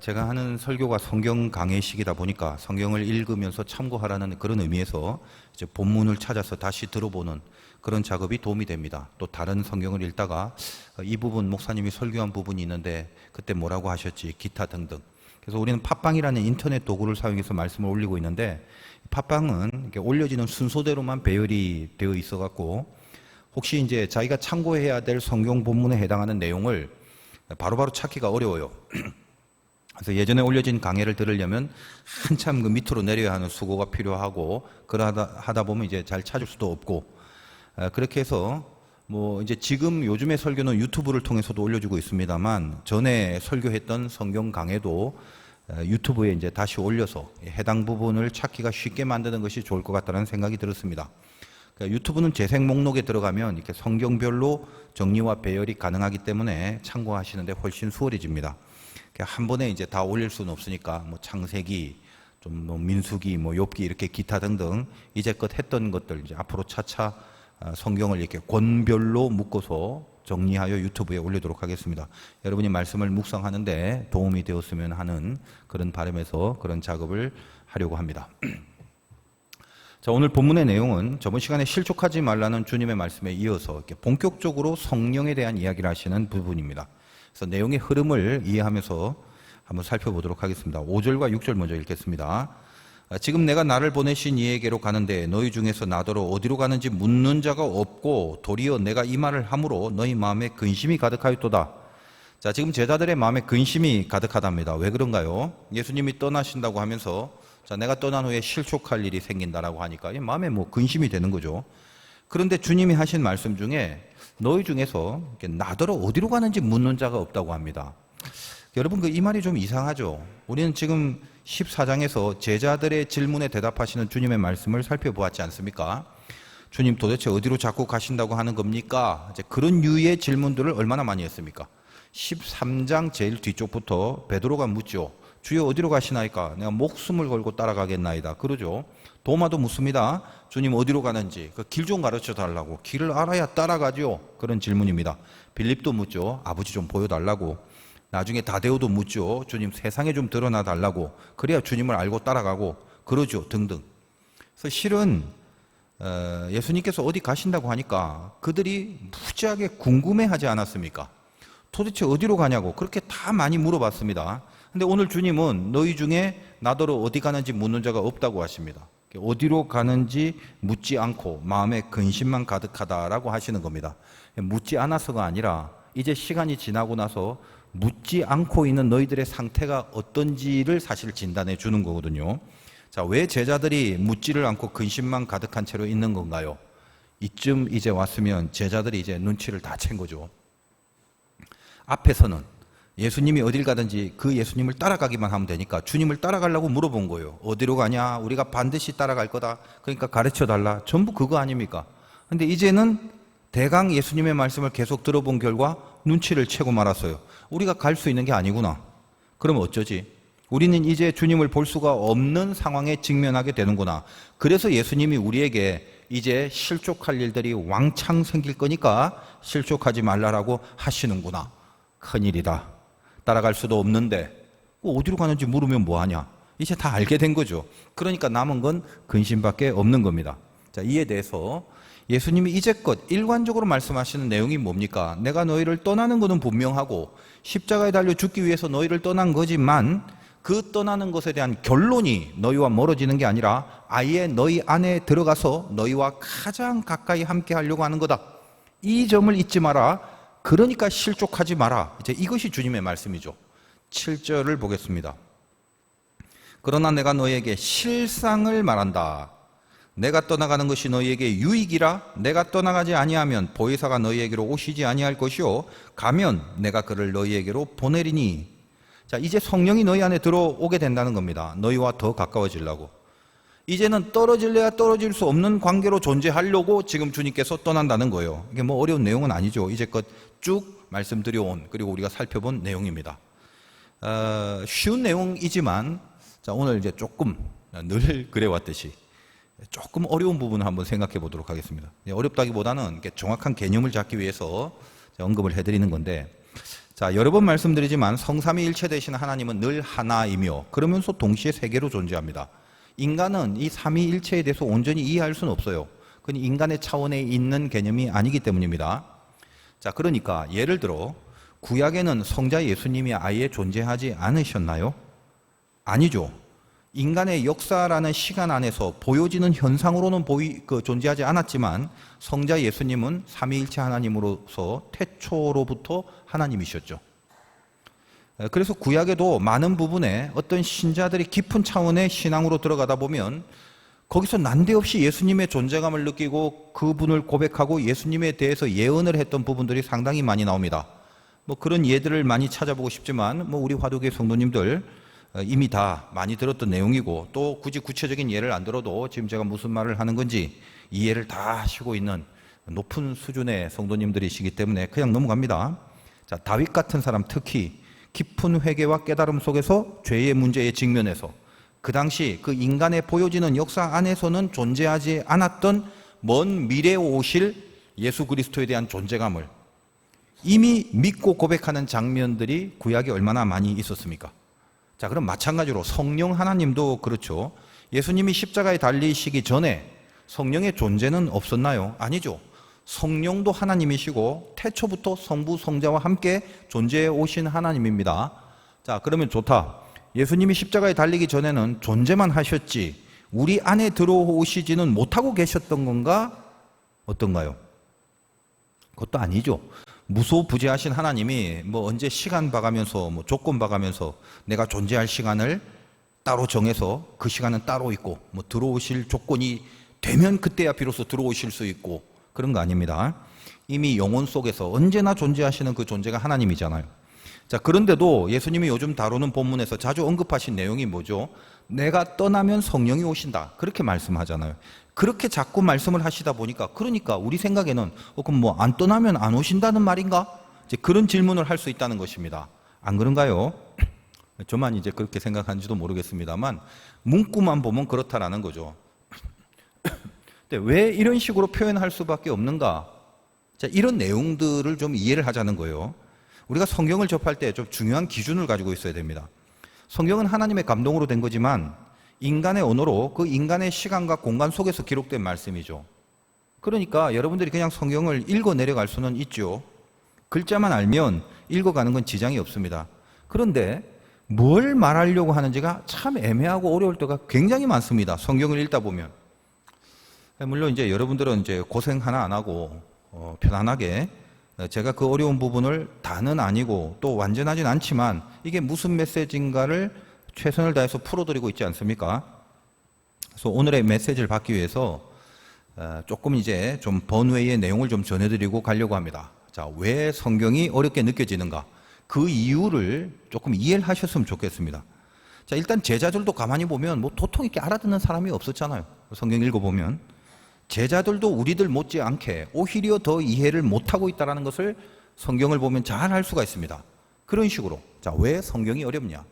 제가 하는 설교가 성경 강해식이다 보니까 성경을 읽으면서 참고하라는 그런 의미에서 이제 본문을 찾아서 다시 들어보는 그런 작업이 도움이 됩니다. 또 다른 성경을 읽다가 이 부분 목사님이 설교한 부분이 있는데 그때 뭐라고 하셨지? 기타 등등. 그래서 우리는 팟빵이라는 인터넷 도구를 사용해서 말씀을 올리고 있는데 팟빵은 이렇게 올려지는 순서대로만 배열이 되어 있어 갖고 혹시 이제 자기가 참고해야 될 성경 본문에 해당하는 내용을 바로바로 찾기가 어려워요. 그래서 예전에 올려진 강해를 들으려면 한참 그 밑으로 내려야 하는 수고가 필요하고 그러다 보면 이제 잘 찾을 수도 없고 그렇게 해서 뭐 이제 지금 요즘의 설교는 유튜브를 통해서도 올려주고 있습니다만 전에 설교했던 성경 강해도 유튜브에 이제 다시 올려서 해당 부분을 찾기가 쉽게 만드는 것이 좋을 것 같다는 생각이 들었습니다. 그러니까 유튜브는 재생 목록에 들어가면 이렇게 성경별로 정리와 배열이 가능하기 때문에 참고하시는데 훨씬 수월해집니다. 한 번에 이제 다 올릴 수는 없으니까 뭐 창세기, 좀 뭐 민수기, 뭐 욥기 이렇게 기타 등등 이제껏 했던 것들 이제 앞으로 차차 성경을 이렇게 권별로 묶어서 정리하여 유튜브에 올리도록 하겠습니다. 여러분이 말씀을 묵상하는데 도움이 되었으면 하는 그런 바람에서 그런 작업을 하려고 합니다. 자, 오늘 본문의 내용은 저번 시간에 실족하지 말라는 주님의 말씀에 이어서 이렇게 본격적으로 성령에 대한 이야기를 하시는 부분입니다. 그래서 내용의 흐름을 이해하면서 한번 살펴보도록 하겠습니다. 5절과 6절 먼저 읽겠습니다. 지금 내가 나를 보내신 이에게로 가는데 너희 중에서 나더러 어디로 가는지 묻는 자가 없고 도리어 내가 이 말을 함으로 너희 마음에 근심이 가득하였도다. 자, 지금 제자들의 마음에 근심이 가득하답니다. 왜 그런가요? 예수님이 떠나신다고 하면서 자, 내가 떠난 후에 실족할 일이 생긴다라고 하니까 마음에 뭐 근심이 되는 거죠. 그런데 주님이 하신 말씀 중에 너희 중에서 나더러 어디로 가는지 묻는 자가 없다고 합니다. 여러분, 이 말이 좀 이상하죠? 우리는 지금 14장에서 제자들의 질문에 대답하시는 주님의 말씀을 살펴보았지 않습니까? 주님 도대체 어디로 자꾸 가신다고 하는 겁니까? 이제 그런 유의 질문들을 얼마나 많이 했습니까? 13장 제일 뒤쪽부터 베드로가 묻죠. 주여 어디로 가시나이까? 내가 목숨을 걸고 따라가겠나이다. 그러죠. 도마도 묻습니다. 주님 어디로 가는지 그 길 좀 가르쳐 달라고. 길을 알아야 따라가죠. 그런 질문입니다. 빌립도 묻죠. 아버지 좀 보여달라고. 나중에 다데오도 묻죠. 주님 세상에 좀 드러나 달라고. 그래야 주님을 알고 따라가고 그러죠. 등등. 그래서 실은 예수님께서 어디 가신다고 하니까 그들이 무지하게 궁금해하지 않았습니까? 도대체 어디로 가냐고 그렇게 다 많이 물어봤습니다. 근데 오늘 주님은 너희 중에 나더러 어디 가는지 묻는 자가 없다고 하십니다. 어디로 가는지 묻지 않고 마음에 근심만 가득하다라고 하시는 겁니다. 묻지 않아서가 아니라 이제 시간이 지나고 나서 묻지 않고 있는 너희들의 상태가 어떤지를 사실 진단해 주는 거거든요. 자, 왜 제자들이 묻지를 않고 근심만 가득한 채로 있는 건가요? 이쯤 이제 왔으면 제자들이 이제 눈치를 다 챈 거죠. 앞에서는 예수님이 어딜 가든지 그 예수님을 따라가기만 하면 되니까 주님을 따라가려고 물어본 거예요. 어디로 가냐? 우리가 반드시 따라갈 거다. 그러니까 가르쳐 달라. 전부 그거 아닙니까? 근데 이제는 대강 예수님의 말씀을 계속 들어본 결과 눈치를 채고 말았어요. 우리가 갈 수 있는 게 아니구나. 그러면 어쩌지? 우리는 이제 주님을 볼 수가 없는 상황에 직면하게 되는구나. 그래서 예수님이 우리에게 이제 실족할 일들이 왕창 생길 거니까 실족하지 말라라고 하시는구나. 큰일이다. 따라갈 수도 없는데 어디로 가는지 물으면 뭐하냐. 이제 다 알게 된 거죠. 그러니까 남은 건 근심밖에 없는 겁니다. 자, 이에 대해서 예수님이 이제껏 일관적으로 말씀하시는 내용이 뭡니까? 내가 너희를 떠나는 것은 분명하고 십자가에 달려 죽기 위해서 너희를 떠난 거지만 그 떠나는 것에 대한 결론이 너희와 멀어지는 게 아니라 아예 너희 안에 들어가서 너희와 가장 가까이 함께 하려고 하는 거다. 이 점을 잊지 마라. 그러니까 실족하지 마라. 이제 이것이 주님의 말씀이죠. 7절을 보겠습니다. 그러나 내가 너희에게 실상을 말한다. 내가 떠나가는 것이 너희에게 유익이라. 내가 떠나가지 아니하면 보혜사가 너희에게로 오시지 아니할 것이요 가면 내가 그를 너희에게로 보내리니. 자, 이제 성령이 너희 안에 들어오게 된다는 겁니다. 너희와 더 가까워지려고. 이제는 떨어질래야 떨어질 수 없는 관계로 존재하려고 지금 주님께서 떠난다는 거예요. 이게 뭐 어려운 내용은 아니죠. 이제껏 쭉 말씀드려온 그리고 우리가 살펴본 내용입니다. 쉬운 내용이지만 자, 오늘 이제 조금 늘 그래왔듯이 조금 어려운 부분을 한번 생각해 보도록 하겠습니다. 어렵다기보다는 정확한 개념을 잡기 위해서 언급을 해드리는 건데 자, 여러 번 말씀드리지만 성삼위일체 되신 하나님은 늘 하나이며 그러면서 동시에 세 개로 존재합니다. 인간은 이 삼위일체에 대해서 온전히 이해할 수는 없어요. 그건 인간의 차원에 있는 개념이 아니기 때문입니다. 자, 그러니까 예를 들어 구약에는 성자 예수님이 아예 존재하지 않으셨나요? 아니죠. 인간의 역사라는 시간 안에서 보여지는 현상으로는 존재하지 않았지만 성자 예수님은 삼위일체 하나님으로서 태초로부터 하나님이셨죠. 그래서 구약에도 많은 부분에 어떤 신자들이 깊은 차원의 신앙으로 들어가다 보면 거기서 난데없이 예수님의 존재감을 느끼고 그분을 고백하고 예수님에 대해서 예언을 했던 부분들이 상당히 많이 나옵니다. 뭐 그런 예들을 많이 찾아보고 싶지만 뭐 우리 화두교회 성도님들 이미 다 많이 들었던 내용이고 또 굳이 구체적인 예를 안 들어도 지금 제가 무슨 말을 하는 건지 이해를 다 하시고 있는 높은 수준의 성도님들이시기 때문에 그냥 넘어갑니다. 자, 다윗 같은 사람 특히 깊은 회개와 깨달음 속에서 죄의 문제에 직면해서 그 당시 그 인간의 보여지는 역사 안에서는 존재하지 않았던 먼 미래에 오실 예수 그리스도에 대한 존재감을 이미 믿고 고백하는 장면들이 구약에 얼마나 많이 있었습니까? 자, 그럼 마찬가지로 성령 하나님도 그렇죠. 예수님이 십자가에 달리시기 전에 성령의 존재는 없었나요? 아니죠. 성령도 하나님이시고 태초부터 성부 성자와 함께 존재해 오신 하나님입니다. 자, 그러면 좋다. 예수님이 십자가에 달리기 전에는 존재만 하셨지 우리 안에 들어오시지는 못하고 계셨던 건가? 어떤가요? 그것도 아니죠. 무소부재하신 하나님이 뭐 언제 시간 봐가면서 뭐 조건 봐가면서 내가 존재할 시간을 따로 정해서 그 시간은 따로 있고 뭐 들어오실 조건이 되면 그때야 비로소 들어오실 수 있고 그런 거 아닙니다. 이미 영혼 속에서 언제나 존재하시는 그 존재가 하나님이잖아요. 자, 그런데도 예수님이 요즘 다루는 본문에서 자주 언급하신 내용이 뭐죠? 내가 떠나면 성령이 오신다. 그렇게 말씀하잖아요. 그렇게 자꾸 말씀을 하시다 보니까 그러니까 우리 생각에는 그럼 뭐 안 떠나면 안 오신다는 말인가? 이제 그런 질문을 할 수 있다는 것입니다. 안 그런가요? 저만 이제 그렇게 생각하는지도 모르겠습니다만 문구만 보면 그렇다라는 거죠. 근데 왜 이런 식으로 표현할 수밖에 없는가? 자, 이런 내용들을 좀 이해를 하자는 거예요. 우리가 성경을 접할 때 좀 중요한 기준을 가지고 있어야 됩니다. 성경은 하나님의 감동으로 된 거지만 인간의 언어로 그 인간의 시간과 공간 속에서 기록된 말씀이죠. 그러니까 여러분들이 그냥 성경을 읽어 내려갈 수는 있죠. 글자만 알면 읽어가는 건 지장이 없습니다. 그런데 뭘 말하려고 하는지가 참 애매하고 어려울 때가 굉장히 많습니다. 성경을 읽다 보면. 물론 이제 여러분들은 이제 고생 하나 안 하고 편안하게 제가 그 어려운 부분을 다는 아니고 또 완전하진 않지만 이게 무슨 메시지인가를 최선을 다해서 풀어드리고 있지 않습니까? 그래서 오늘의 메시지를 받기 위해서 조금 이제 좀 번외의 내용을 좀 전해드리고 가려고 합니다. 자, 왜 성경이 어렵게 느껴지는가? 그 이유를 조금 이해를 하셨으면 좋겠습니다. 자, 일단 제자들도 가만히 보면 뭐 도통 이렇게 알아듣는 사람이 없었잖아요. 성경 읽어보면. 제자들도 우리들 못지않게 오히려 더 이해를 못하고 있다는 것을 성경을 보면 잘 알 수가 있습니다. 그런 식으로. 자, 왜 성경이 어렵냐?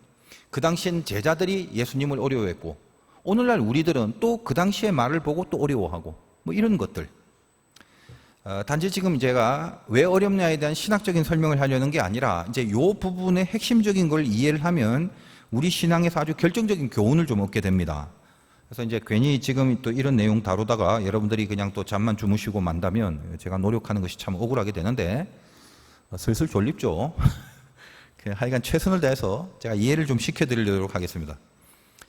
그 당시엔 제자들이 예수님을 어려워했고 오늘날 우리들은 또 그 당시의 말을 보고 또 어려워하고 뭐 이런 것들. 단지 지금 제가 왜 어렵냐에 대한 신학적인 설명을 하려는 게 아니라 이제 이 부분의 핵심적인 걸 이해를 하면 우리 신앙에서 아주 결정적인 교훈을 좀 얻게 됩니다. 그래서 이제 괜히 지금 또 이런 내용 다루다가 여러분들이 그냥 또 잠만 주무시고 만다면 제가 노력하는 것이 참 억울하게 되는데 슬슬 졸립죠. 하여간 최선을 다해서 제가 이해를 좀 시켜드리도록 하겠습니다.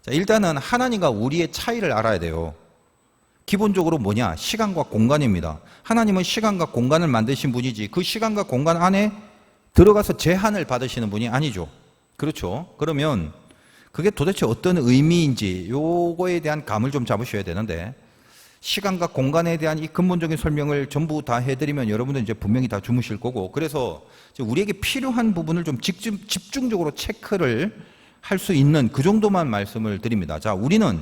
자, 일단은 하나님과 우리의 차이를 알아야 돼요. 기본적으로 뭐냐? 시간과 공간입니다. 하나님은 시간과 공간을 만드신 분이지 그 시간과 공간 안에 들어가서 제한을 받으시는 분이 아니죠. 그렇죠? 그러면 그게 도대체 어떤 의미인지 요거에 대한 감을 좀 잡으셔야 되는데 시간과 공간에 대한 이 근본적인 설명을 전부 다 해드리면 여러분들 이제 분명히 다 주무실 거고 그래서 우리에게 필요한 부분을 좀 집중적으로 체크를 할 수 있는 그 정도만 말씀을 드립니다. 자, 우리는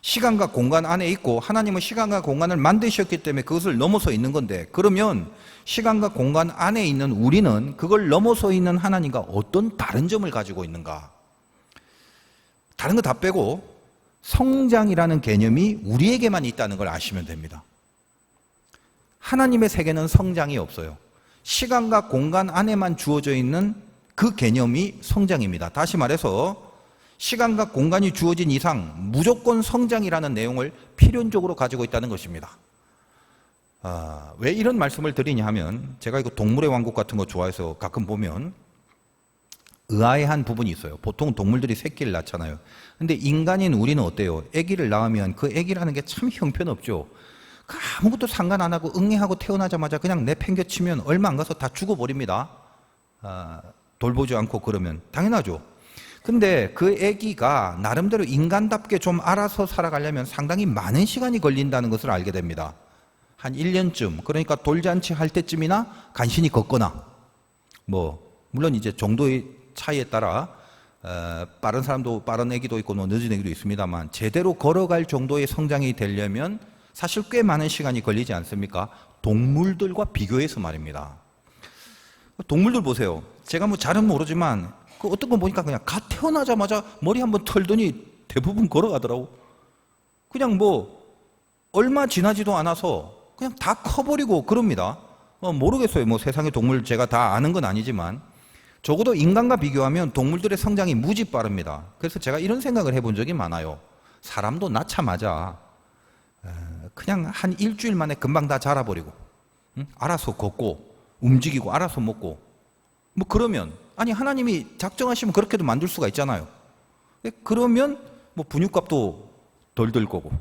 시간과 공간 안에 있고 하나님은 시간과 공간을 만드셨기 때문에 그것을 넘어서 있는 건데 그러면 시간과 공간 안에 있는 우리는 그걸 넘어서 있는 하나님과 어떤 다른 점을 가지고 있는가? 다른 거 다 빼고 성장이라는 개념이 우리에게만 있다는 걸 아시면 됩니다. 하나님의 세계는 성장이 없어요. 시간과 공간 안에만 주어져 있는 그 개념이 성장입니다. 다시 말해서 시간과 공간이 주어진 이상 무조건 성장이라는 내용을 필연적으로 가지고 있다는 것입니다. 왜 이런 말씀을 드리냐 하면 제가 이거 동물의 왕국 같은 거 좋아해서 가끔 보면 의아해한 부분이 있어요. 보통 동물들이 새끼를 낳잖아요. 근데 인간인 우리는 어때요? 아기를 낳으면 그 아기라는 게 참 형편없죠. 아무것도 상관 안 하고 응애하고 태어나자마자 그냥 내팽개치면 얼마 안 가서 다 죽어버립니다. 돌보지 않고 그러면 당연하죠. 근데 그 아기가 나름대로 인간답게 좀 알아서 살아가려면 상당히 많은 시간이 걸린다는 것을 알게 됩니다. 한 1년쯤, 그러니까 돌잔치 할 때쯤이나 간신히 걷거나, 물론 이제 정도의 차이에 따라 빠른 사람도, 빠른 아기도 있고 늦은 아기도 있습니다만, 제대로 걸어갈 정도의 성장이 되려면 사실 꽤 많은 시간이 걸리지 않습니까? 동물들과 비교해서 말입니다. 동물들 보세요. 제가 잘은 모르지만 그 어떤 거 보니까 그냥 갓 태어나자마자 머리 한번 털더니 대부분 걸어가더라고. 그냥 얼마 지나지도 않아서 그냥 다 커버리고 그럽니다. 모르겠어요. 세상의 동물 제가 다 아는 건 아니지만 적어도 인간과 비교하면 동물들의 성장이 무지 빠릅니다. 그래서 제가 이런 생각을 해본 적이 많아요. 사람도 낳자마자 그냥 한 일주일 만에 금방 다 자라버리고, 알아서 걷고 움직이고 알아서 먹고, 그러면 아니 하나님이 작정하시면 그렇게도 만들 수가 있잖아요. 그러면 분유값도 덜 들 거고,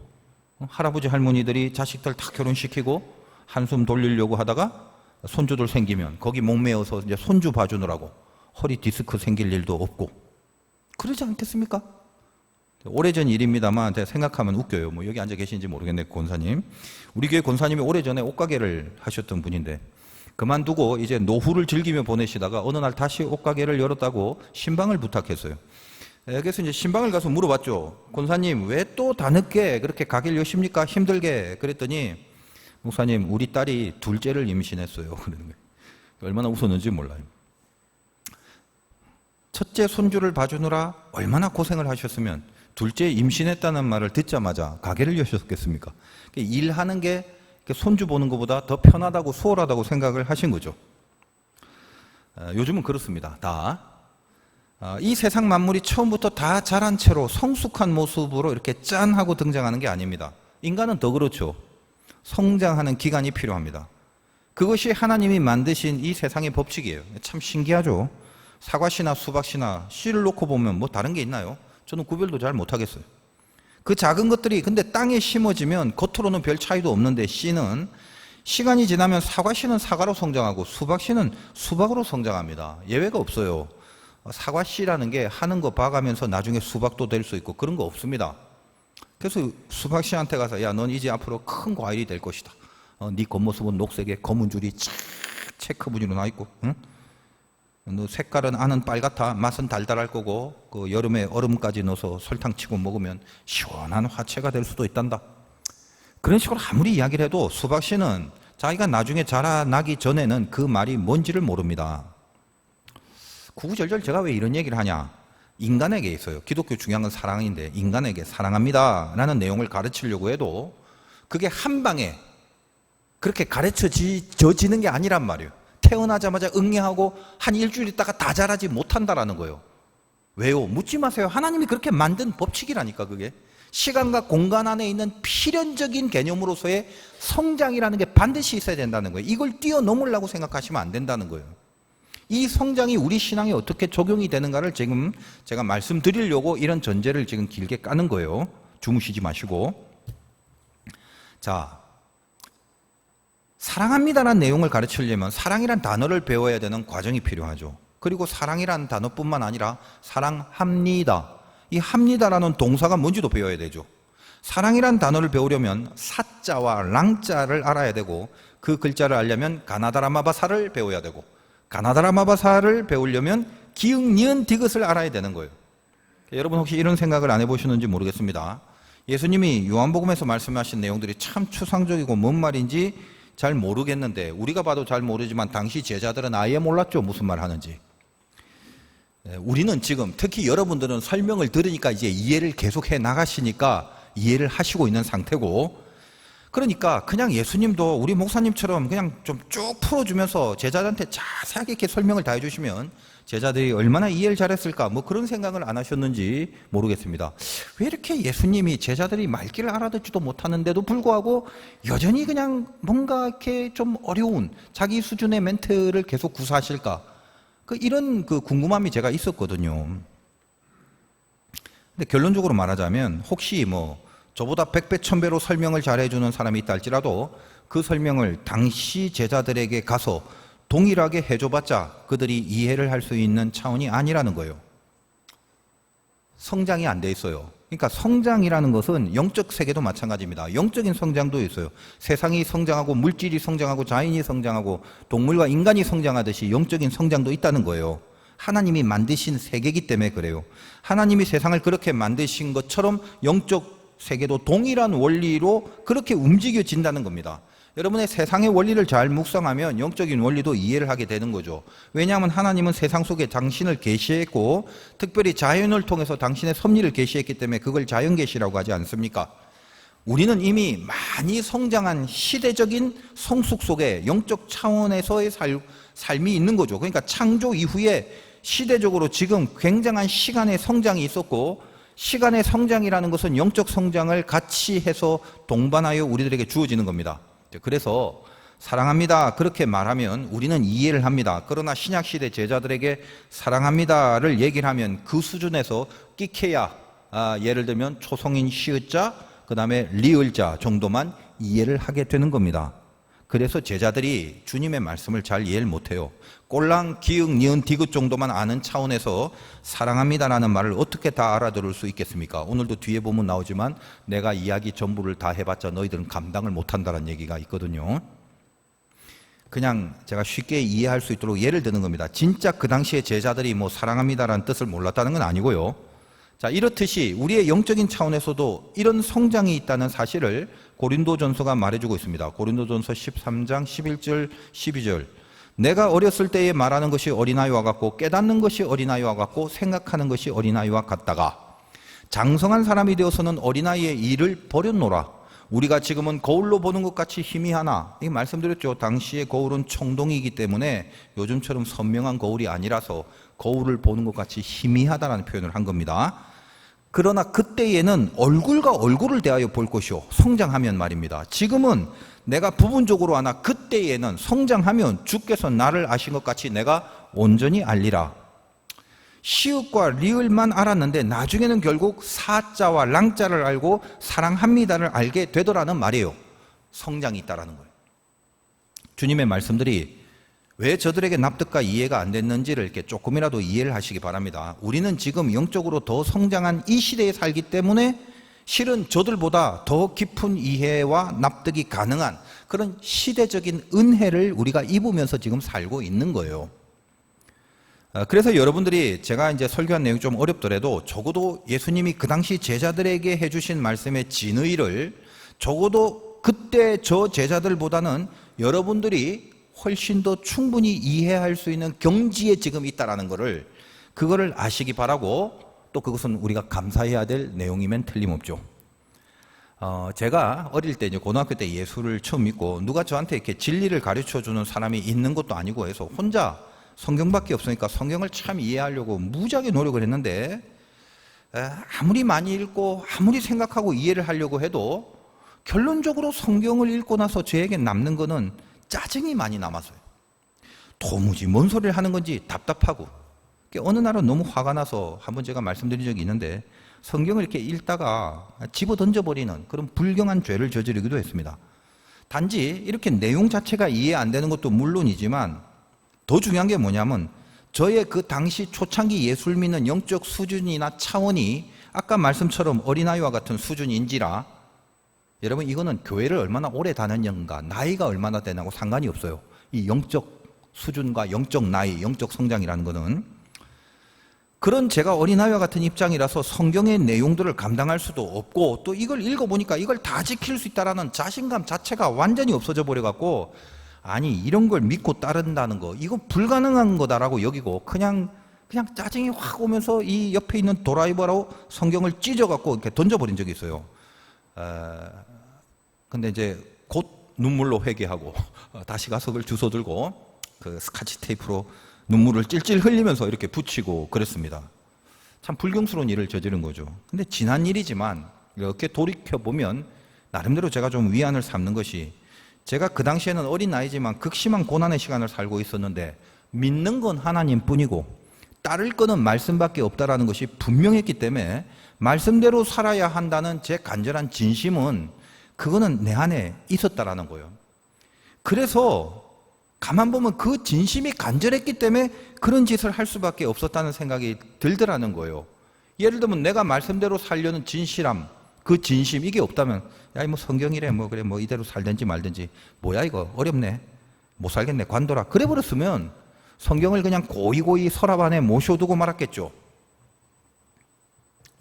할아버지 할머니들이 자식들 다 결혼시키고 한숨 돌리려고 하다가 손주들 생기면 거기 목매어서 이제 손주 봐주느라고 허리 디스크 생길 일도 없고 그러지 않겠습니까? 오래전 일입니다만 제가 생각하면 웃겨요. 여기 앉아 계신지 모르겠네, 권사님. 우리 교회 권사님이 오래전에 옷가게를 하셨던 분인데 그만두고 이제 노후를 즐기며 보내시다가 어느 날 다시 옷가게를 열었다고 신방을 부탁했어요. 그래서 이제 신방을 가서 물어봤죠. 권사님, 왜 또 다 늦게 그렇게 가게를 여십니까? 힘들게. 그랬더니 목사님, 우리 딸이 둘째를 임신했어요. 그러는 거예요. 얼마나 웃었는지 몰라요. 첫째 손주를 봐주느라 얼마나 고생을 하셨으면 둘째 임신했다는 말을 듣자마자 가게를 여셨겠습니까? 일하는 게 손주 보는 것보다 더 편하다고 수월하다고 생각을 하신 거죠. 요즘은 그렇습니다. 이 세상 만물이 처음부터 다 자란 채로 성숙한 모습으로 이렇게 짠 하고 등장하는 게 아닙니다. 인간은 더 그렇죠. 성장하는 기간이 필요합니다. 그것이 하나님이 만드신 이 세상의 법칙이에요. 참 신기하죠. 사과씨나 수박씨나 씨를 놓고 보면 다른 게 있나요? 저는 구별도 잘 못하겠어요. 그 작은 것들이 근데 땅에 심어지면 겉으로는 별 차이도 없는데 씨는 시간이 지나면 사과씨는 사과로 성장하고 수박씨는 수박으로 성장합니다. 예외가 없어요. 사과씨라는 게 하는 거 봐가면서 나중에 수박도 될 수 있고 그런 거 없습니다. 그래서 수박씨한테 가서 야, 넌 이제 앞으로 큰 과일이 될 것이다. 네 겉모습은 녹색에 검은 줄이 착 체크 무늬로 나 있고, 응? 너 색깔은 아는 빨갛다. 맛은 달달할 거고 그 여름에 얼음까지 넣어서 설탕 치고 먹으면 시원한 화채가 될 수도 있단다. 그런 식으로 아무리 이야기를 해도 수박씨는 자기가 나중에 자라나기 전에는 그 말이 뭔지를 모릅니다. 구구절절 제가 왜 이런 얘기를 하냐? 인간에게 있어요. 기독교 중요한 건 사랑인데 인간에게 사랑합니다 라는 내용을 가르치려고 해도 그게 한 방에 그렇게 가르쳐지는 게 아니란 말이에요. 태어나자마자 응애하고 한 일주일 있다가 다 자라지 못한다라는 거예요. 왜요? 묻지 마세요. 하나님이 그렇게 만든 법칙이라니까. 그게 시간과 공간 안에 있는 필연적인 개념으로서의 성장이라는 게 반드시 있어야 된다는 거예요. 이걸 뛰어넘으려고 생각하시면 안 된다는 거예요. 이 성장이 우리 신앙에 어떻게 적용이 되는가를 지금 제가 말씀드리려고 이런 전제를 지금 길게 까는 거예요. 주무시지 마시고. 자, 사랑합니다라는 내용을 가르치려면 사랑이란 단어를 배워야 되는 과정이 필요하죠. 그리고 사랑이란 단어뿐만 아니라 사랑합니다. 이 합니다라는 동사가 뭔지도 배워야 되죠. 사랑이란 단어를 배우려면 사자와 랑자를 알아야 되고 그 글자를 알려면 가나다라마바사를 배워야 되고 가나다라마바사를 배우려면 기역, 니은, 디귿을 알아야 되는 거예요. 여러분 혹시 이런 생각을 안 해보시는지 모르겠습니다. 예수님이 요한복음에서 말씀하신 내용들이 참 추상적이고 뭔 말인지 잘 모르겠는데 우리가 봐도 잘 모르지만 당시 제자들은 아예 몰랐죠. 무슨 말 하는지. 우리는 지금 특히 여러분들은 설명을 들으니까 이제 이해를 계속해 나가시니까 이해를 하시고 있는 상태고 그러니까 그냥 예수님도 우리 목사님처럼 그냥 좀 쭉 풀어주면서 제자들한테 자세하게 이렇게 설명을 다 해주시면 제자들이 얼마나 이해를 잘했을까 뭐 그런 생각을 안 하셨는지 모르겠습니다. 왜 이렇게 예수님이 제자들이 말귀를 알아듣지도 못하는데도 불구하고 여전히 그냥 뭔가 이렇게 좀 어려운 자기 수준의 멘트를 계속 구사하실까? 이런 궁금함이 제가 있었거든요. 근데 결론적으로 말하자면 혹시 뭐 저보다 100배, 1000배로 설명을 잘해주는 사람이 있다 할지라도 그 설명을 당시 제자들에게 가서 동일하게 해줘봤자 그들이 이해를 할 수 있는 차원이 아니라는 거예요. 성장이 안 돼 있어요. 그러니까 성장이라는 것은 영적 세계도 마찬가지입니다. 영적인 성장도 있어요. 세상이 성장하고 물질이 성장하고 자연이 성장하고 동물과 인간이 성장하듯이 영적인 성장도 있다는 거예요. 하나님이 만드신 세계이기 때문에 그래요. 하나님이 세상을 그렇게 만드신 것처럼 영적 세계도 동일한 원리로 그렇게 움직여진다는 겁니다. 여러분의 세상의 원리를 잘 묵상하면 영적인 원리도 이해를 하게 되는 거죠. 왜냐하면 하나님은 세상 속에 당신을 계시했고 특별히 자연을 통해서 당신의 섭리를 계시했기 때문에 그걸 자연계시라고 하지 않습니까? 우리는 이미 많이 성장한 시대적인 성숙 속에 영적 차원에서의 삶이 있는 거죠. 그러니까 창조 이후에 시대적으로 지금 굉장한 시간의 성장이 있었고 시간의 성장이라는 것은 영적 성장을 같이 해서 동반하여 우리들에게 주어지는 겁니다. 그래서 사랑합니다 그렇게 말하면 우리는 이해를 합니다. 그러나 신약시대 제자들에게 사랑합니다를 얘기를 하면 그 수준에서 끼케야 예를 들면 초성인 시읒자 그 다음에 리을자 정도만 이해를 하게 되는 겁니다. 그래서 제자들이 주님의 말씀을 잘 이해를 못해요. 꼴랑, 기역, 니은, 디귿 정도만 아는 차원에서 사랑합니다라는 말을 어떻게 다 알아들을 수 있겠습니까? 오늘도 뒤에 보면 나오지만 내가 이야기 전부를 다 해봤자 너희들은 감당을 못한다는 얘기가 있거든요. 그냥 제가 쉽게 이해할 수 있도록 예를 드는 겁니다. 진짜 그 당시에 제자들이 뭐 사랑합니다라는 뜻을 몰랐다는 건 아니고요. 자, 이렇듯이 우리의 영적인 차원에서도 이런 성장이 있다는 사실을 고린도전서가 말해주고 있습니다. 고린도전서 13장 11절 12절 내가 어렸을 때에 말하는 것이 어린아이와 같고 깨닫는 것이 어린아이와 같고 생각하는 것이 어린아이와 같다가 장성한 사람이 되어서는 어린아이의 일을 버렸노라. 우리가 지금은 거울로 보는 것 같이 희미하나 이 말씀드렸죠. 당시의 거울은 청동이기 때문에 요즘처럼 선명한 거울이 아니라서 거울을 보는 것 같이 희미하다라는 표현을 한 겁니다. 그러나 그때에는 얼굴과 얼굴을 대하여 볼 것이요 성장하면 말입니다. 지금은 내가 부분적으로 아나 그때에는 성장하면 주께서 나를 아신 것 같이 내가 온전히 알리라. 시읒과 리을만 알았는데 나중에는 결국 사자와 랑자를 알고 사랑합니다를 알게 되더라는 말이에요. 성장이 있다라는 거예요. 주님의 말씀들이 왜 저들에게 납득과 이해가 안 됐는지를 이렇게 조금이라도 이해를 하시기 바랍니다. 우리는 지금 영적으로 더 성장한 이 시대에 살기 때문에 실은 저들보다 더 깊은 이해와 납득이 가능한 그런 시대적인 은혜를 우리가 입으면서 지금 살고 있는 거예요. 그래서 여러분들이 제가 이제 설교한 내용이 좀 어렵더라도 적어도 예수님이 그 당시 제자들에게 해주신 말씀의 진의를 적어도 그때 저 제자들보다는 여러분들이 훨씬 더 충분히 이해할 수 있는 경지에 지금 있다라는 거를 그거를 아시기 바라고 또 그것은 우리가 감사해야 될 내용이면 틀림없죠. 제가 어릴 때 이제 고등학교 때 예수를 처음 믿고 누가 저한테 이렇게 진리를 가르쳐 주는 사람이 있는 것도 아니고 해서 혼자 성경밖에 없으니까 성경을 참 이해하려고 무지하게 노력을 했는데 아무리 많이 읽고 아무리 생각하고 이해를 하려고 해도 결론적으로 성경을 읽고 나서 저에게 남는 거는 짜증이 많이 남았어요. 도무지 뭔 소리를 하는 건지 답답하고 어느 날은 너무 화가 나서 한번 제가 말씀드린 적이 있는데 성경을 이렇게 읽다가 집어 던져버리는 그런 불경한 죄를 저지르기도 했습니다. 단지 이렇게 내용 자체가 이해 안 되는 것도 물론이지만 더 중요한 게 뭐냐면 저의 그 당시 초창기 예술 믿는 영적 수준이나 차원이 아까 말씀처럼 어린아이와 같은 수준인지라 여러분 이거는 교회를 얼마나 오래 다녔는가 나이가 얼마나 되냐고 상관이 없어요. 이 영적 수준과 영적 나이, 영적 성장이라는 거는 그런 제가 어린아이와 같은 입장이라서 성경의 내용들을 감당할 수도 없고 또 이걸 읽어보니까 이걸 다 지킬 수 있다라는 자신감 자체가 완전히 없어져 버려갖고 아니 이런 걸 믿고 따른다는 거 이거 불가능한 거다라고 여기고 그냥 짜증이 확 오면서 이 옆에 있는 도라이버로 성경을 찢어갖고 이렇게 던져버린 적이 있어요. 근데 이제 곧 눈물로 회개하고 다시 가서 그걸 주워 들고 그 스카치 테이프로 눈물을 찔찔 흘리면서 이렇게 붙이고 그랬습니다. 참 불경스러운 일을 저지른 거죠. 근데 지난 일이지만 이렇게 돌이켜보면 나름대로 제가 좀 위안을 삼는 것이, 제가 그 당시에는 어린 나이지만 극심한 고난의 시간을 살고 있었는데 믿는 건 하나님 뿐이고 따를 거는 말씀밖에 없다라는 것이 분명했기 때문에 말씀대로 살아야 한다는 제 간절한 진심은 그거는 내 안에 있었다라는 거예요. 그래서 가만 보면 그 진심이 간절했기 때문에 그런 짓을 할 수밖에 없었다는 생각이 들더라는 거예요. 예를 들면 내가 말씀대로 살려는 진실함, 그 진심 이게 없다면 야, 뭐 성경이래, 뭐 그래, 뭐 이대로 살든지 말든지, 뭐야 이거 어렵네, 못 살겠네, 관둬라, 그래 버렸으면 성경을 그냥 고이고이 서랍 안에 모셔두고 말았겠죠.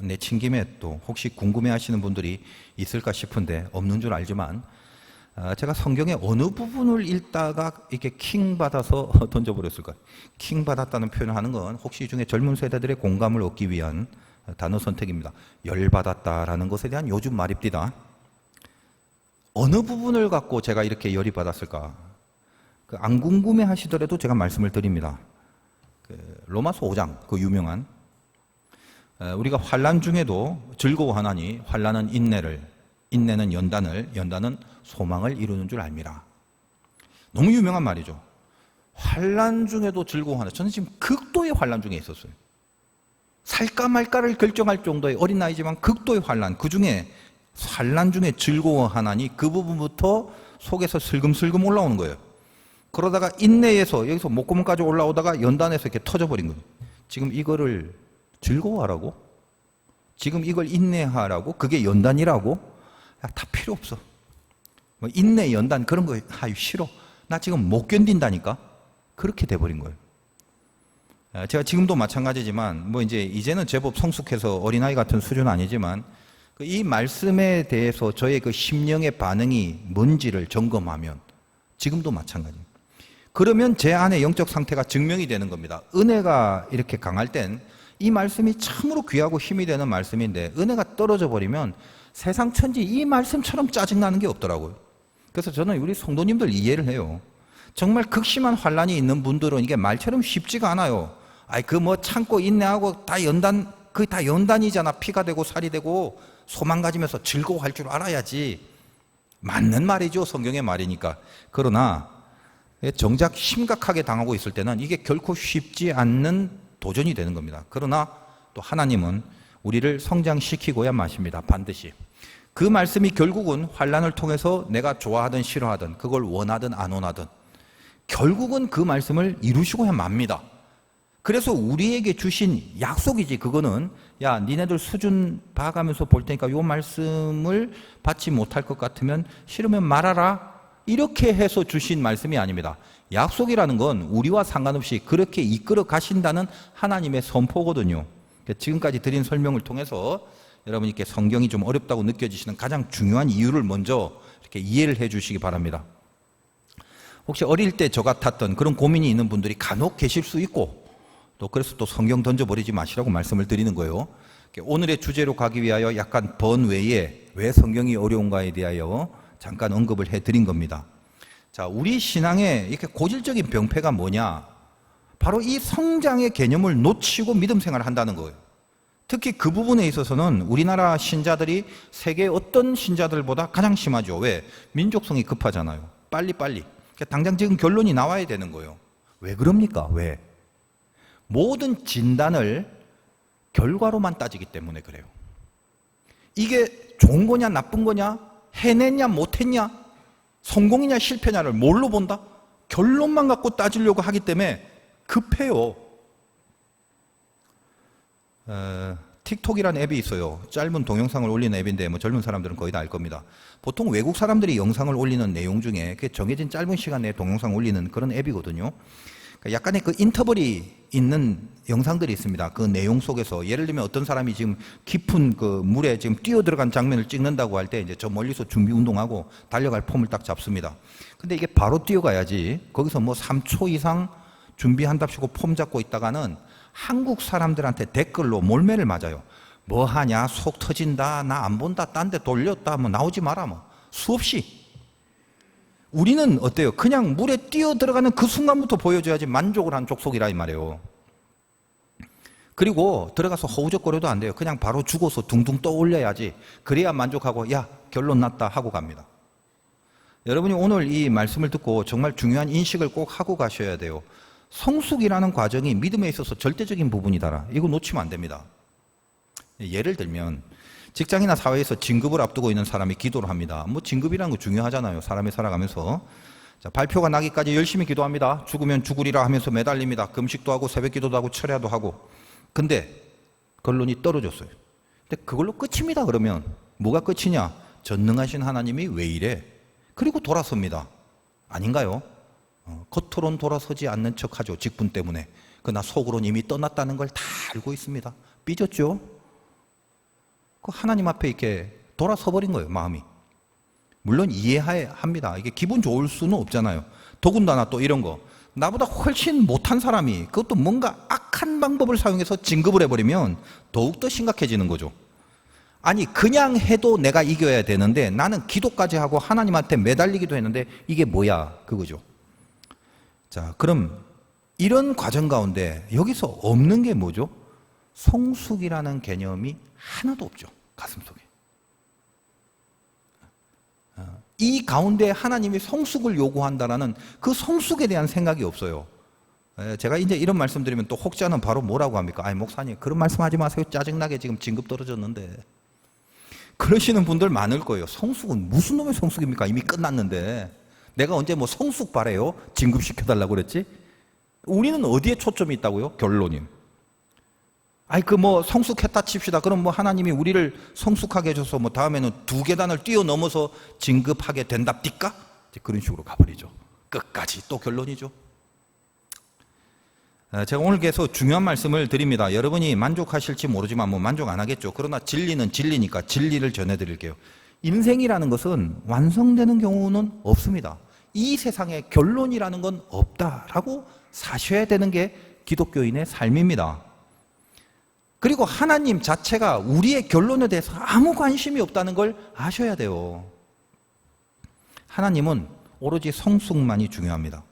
내 친김에 또 혹시 궁금해하시는 분들이 있을까 싶은데 없는 줄 알지만 제가 성경의 어느 부분을 읽다가 이렇게 킹 받아서 던져버렸을까? 킹 받았다는 표현을 하는 건 혹시 이 중에 젊은 세대들의 공감을 얻기 위한 단어 선택입니다. 열 받았다라는 것에 대한 요즘 말입니다. 어느 부분을 갖고 제가 이렇게 열이 받았을까? 안 궁금해 하시더라도 제가 말씀을 드립니다. 로마서 5장 그 유명한, 우리가 환난 중에도 즐거워하나니 환난은 인내를, 인내는 연단을, 연단은 소망을 이루는 줄 알미라. 너무 유명한 말이죠. 환난 중에도 즐거워하는, 저는 지금 극도의 환난 중에 있었어요. 살까 말까를 결정할 정도의 어린 나이지만 극도의 환난, 그 중에 환난 중에 즐거워하나니 그 부분부터 속에서 슬금슬금 올라오는 거예요. 그러다가 인내에서 여기서 목구멍까지 올라오다가 연단에서 이렇게 터져버린 거예요. 지금 이거를 즐거워하라고? 지금 이걸 인내하라고? 그게 연단이라고? 야, 다 필요 없어. 뭐 인내, 연단 그런 거 아유 싫어. 나 지금 못 견딘다니까. 그렇게 돼버린 거예요. 제가 지금도 마찬가지지만 뭐 이제는 제법 성숙해서 어린아이 같은 수준은 아니지만 이 말씀에 대해서 저의 그 심령의 반응이 뭔지를 점검하면 지금도 마찬가지입니다. 그러면 제 안의 영적 상태가 증명이 되는 겁니다. 은혜가 이렇게 강할 땐 이 말씀이 참으로 귀하고 힘이 되는 말씀인데 은혜가 떨어져 버리면 세상 천지 이 말씀처럼 짜증나는 게 없더라고요. 그래서 저는 우리 성도님들 이해를 해요. 정말 극심한 환난이 있는 분들은 이게 말처럼 쉽지가 않아요. 아이 그 뭐 참고 인내하고 다 연단, 그게 다 연단이잖아. 피가 되고 살이 되고 소망 가지면서 즐거워할 줄 알아야지. 맞는 말이죠. 성경의 말이니까. 그러나 정작 심각하게 당하고 있을 때는 이게 결코 쉽지 않는 도전이 되는 겁니다. 그러나 또 하나님은 우리를 성장시키고야 마십니다. 반드시. 그 말씀이 결국은 환난을 통해서 내가 좋아하든 싫어하든 그걸 원하든 안 원하든 결국은 그 말씀을 이루시고야 맙니다. 그래서 우리에게 주신 약속이지. 그거는 야 니네들 수준 봐가면서 볼 테니까 요 말씀을 받지 못할 것 같으면 싫으면 말하라, 이렇게 해서 주신 말씀이 아닙니다. 약속이라는 건 우리와 상관없이 그렇게 이끌어 가신다는 하나님의 선포거든요. 지금까지 드린 설명을 통해서 여러분께 성경이 좀 어렵다고 느껴지시는 가장 중요한 이유를 먼저 이렇게 이해를 해 주시기 바랍니다. 혹시 어릴 때 저 같았던 그런 고민이 있는 분들이 간혹 계실 수 있고, 또 그래서 또 성경 던져버리지 마시라고 말씀을 드리는 거예요. 오늘의 주제로 가기 위하여 약간 번외에 왜 성경이 어려운가에 대하여 잠깐 언급을 해드린 겁니다. 자, 우리 신앙의 이렇게 고질적인 병폐가 뭐냐? 바로 이 성장의 개념을 놓치고 믿음 생활을 한다는 거예요. 특히 그 부분에 있어서는 우리나라 신자들이 세계 어떤 신자들보다 가장 심하죠. 왜? 민족성이 급하잖아요. 빨리빨리. 당장 지금 결론이 나와야 되는 거예요. 왜 그럽니까? 왜? 모든 진단을 결과로만 따지기 때문에 그래요. 이게 좋은 거냐 나쁜 거냐, 해냈냐 못했냐, 성공이냐 실패냐를 뭘로 본다? 결론만 갖고 따지려고 하기 때문에 급해요. 틱톡이라는 앱이 있어요. 짧은 동영상을 올리는 앱인데 뭐 젊은 사람들은 거의 다 알 겁니다. 보통 외국 사람들이 영상을 올리는 내용 중에 정해진 짧은 시간 내에 동영상 올리는 그런 앱이거든요. 약간의 그 인터벌이 있는 영상들이 있습니다. 그 내용 속에서 예를 들면 어떤 사람이 지금 깊은 그 물에 지금 뛰어 들어간 장면을 찍는다고 할 때 이제 저 멀리서 준비 운동하고 달려갈 폼을 딱 잡습니다. 근데 이게 바로 뛰어가야지 거기서 뭐 3초 이상 준비한답시고 폼 잡고 있다가는 한국 사람들한테 댓글로 몰매를 맞아요. 뭐 하냐, 속 터진다, 나 안 본다, 딴 데 돌렸다, 뭐 나오지 마라, 뭐 수없이. 우리는 어때요? 그냥 물에 뛰어 들어가는 그 순간부터 보여줘야지 만족을 한 족속이라 이 말이에요. 그리고 들어가서 허우적거려도 안 돼요. 그냥 바로 죽어서 둥둥 떠올려야지. 그래야 만족하고 야 결론 났다 하고 갑니다. 여러분이 오늘 이 말씀을 듣고 정말 중요한 인식을 꼭 하고 가셔야 돼요. 성숙이라는 과정이 믿음에 있어서 절대적인 부분이다. 이거 놓치면 안 됩니다. 예를 들면 직장이나 사회에서 진급을 앞두고 있는 사람이 기도를 합니다. 뭐 진급이라는 거 중요하잖아요. 사람이 살아가면서. 자, 발표가 나기까지 열심히 기도합니다. 죽으면 죽으리라 하면서 매달립니다. 금식도 하고 새벽 기도도 하고 철야도 하고. 근데 결론이 떨어졌어요. 근데 그걸로 끝입니다. 그러면 뭐가 끝이냐? 전능하신 하나님이 왜 이래? 그리고 돌아섭니다. 아닌가요? 겉으론 돌아서지 않는 척하죠. 직분 때문에. 그러나 속으로는 이미 떠났다는 걸 다 알고 있습니다. 삐졌죠? 그 하나님 앞에 이렇게 돌아서 버린 거예요. 마음이. 물론 이해합니다. 이게 기분 좋을 수는 없잖아요. 더군다나 또 이런 거. 나보다 훨씬 못한 사람이 그것도 뭔가 악한 방법을 사용해서 진급을 해버리면 더욱더 심각해지는 거죠. 아니 그냥 해도 내가 이겨야 되는데 나는 기도까지 하고 하나님한테 매달리기도 했는데 이게 뭐야 그거죠. 자, 그럼 이런 과정 가운데 여기서 없는 게 뭐죠? 성숙이라는 개념이 하나도 없죠. 가슴속에. 이 가운데 하나님이 성숙을 요구한다라는 그 성숙에 대한 생각이 없어요. 제가 이제 이런 말씀 드리면 또 혹자는 바로 뭐라고 합니까? 아니 목사님 그런 말씀 하지 마세요. 짜증나게 지금 진급 떨어졌는데. 그러시는 분들 많을 거예요. 성숙은 무슨 놈의 성숙입니까? 이미 끝났는데. 내가 언제 뭐 성숙 바래요? 진급시켜달라고 그랬지? 우리는 어디에 초점이 있다고요? 결론임. 아니 그 뭐 성숙했다 칩시다. 그럼 뭐 하나님이 우리를 성숙하게 해줘서 뭐 다음에는 2계단을 뛰어넘어서 진급하게 된답니까? 그런 식으로 가버리죠. 끝까지 또 결론이죠. 제가 오늘 계속 중요한 말씀을 드립니다. 여러분이 만족하실지 모르지만 뭐 만족 안 하겠죠. 그러나 진리는 진리니까 진리를 전해드릴게요. 인생이라는 것은 완성되는 경우는 없습니다. 이 세상에 결론이라는 건 없다라고 사셔야 되는 게 기독교인의 삶입니다. 그리고 하나님 자체가 우리의 결론에 대해서 아무 관심이 없다는 걸 아셔야 돼요. 하나님은 오로지 성숙만이 중요합니다.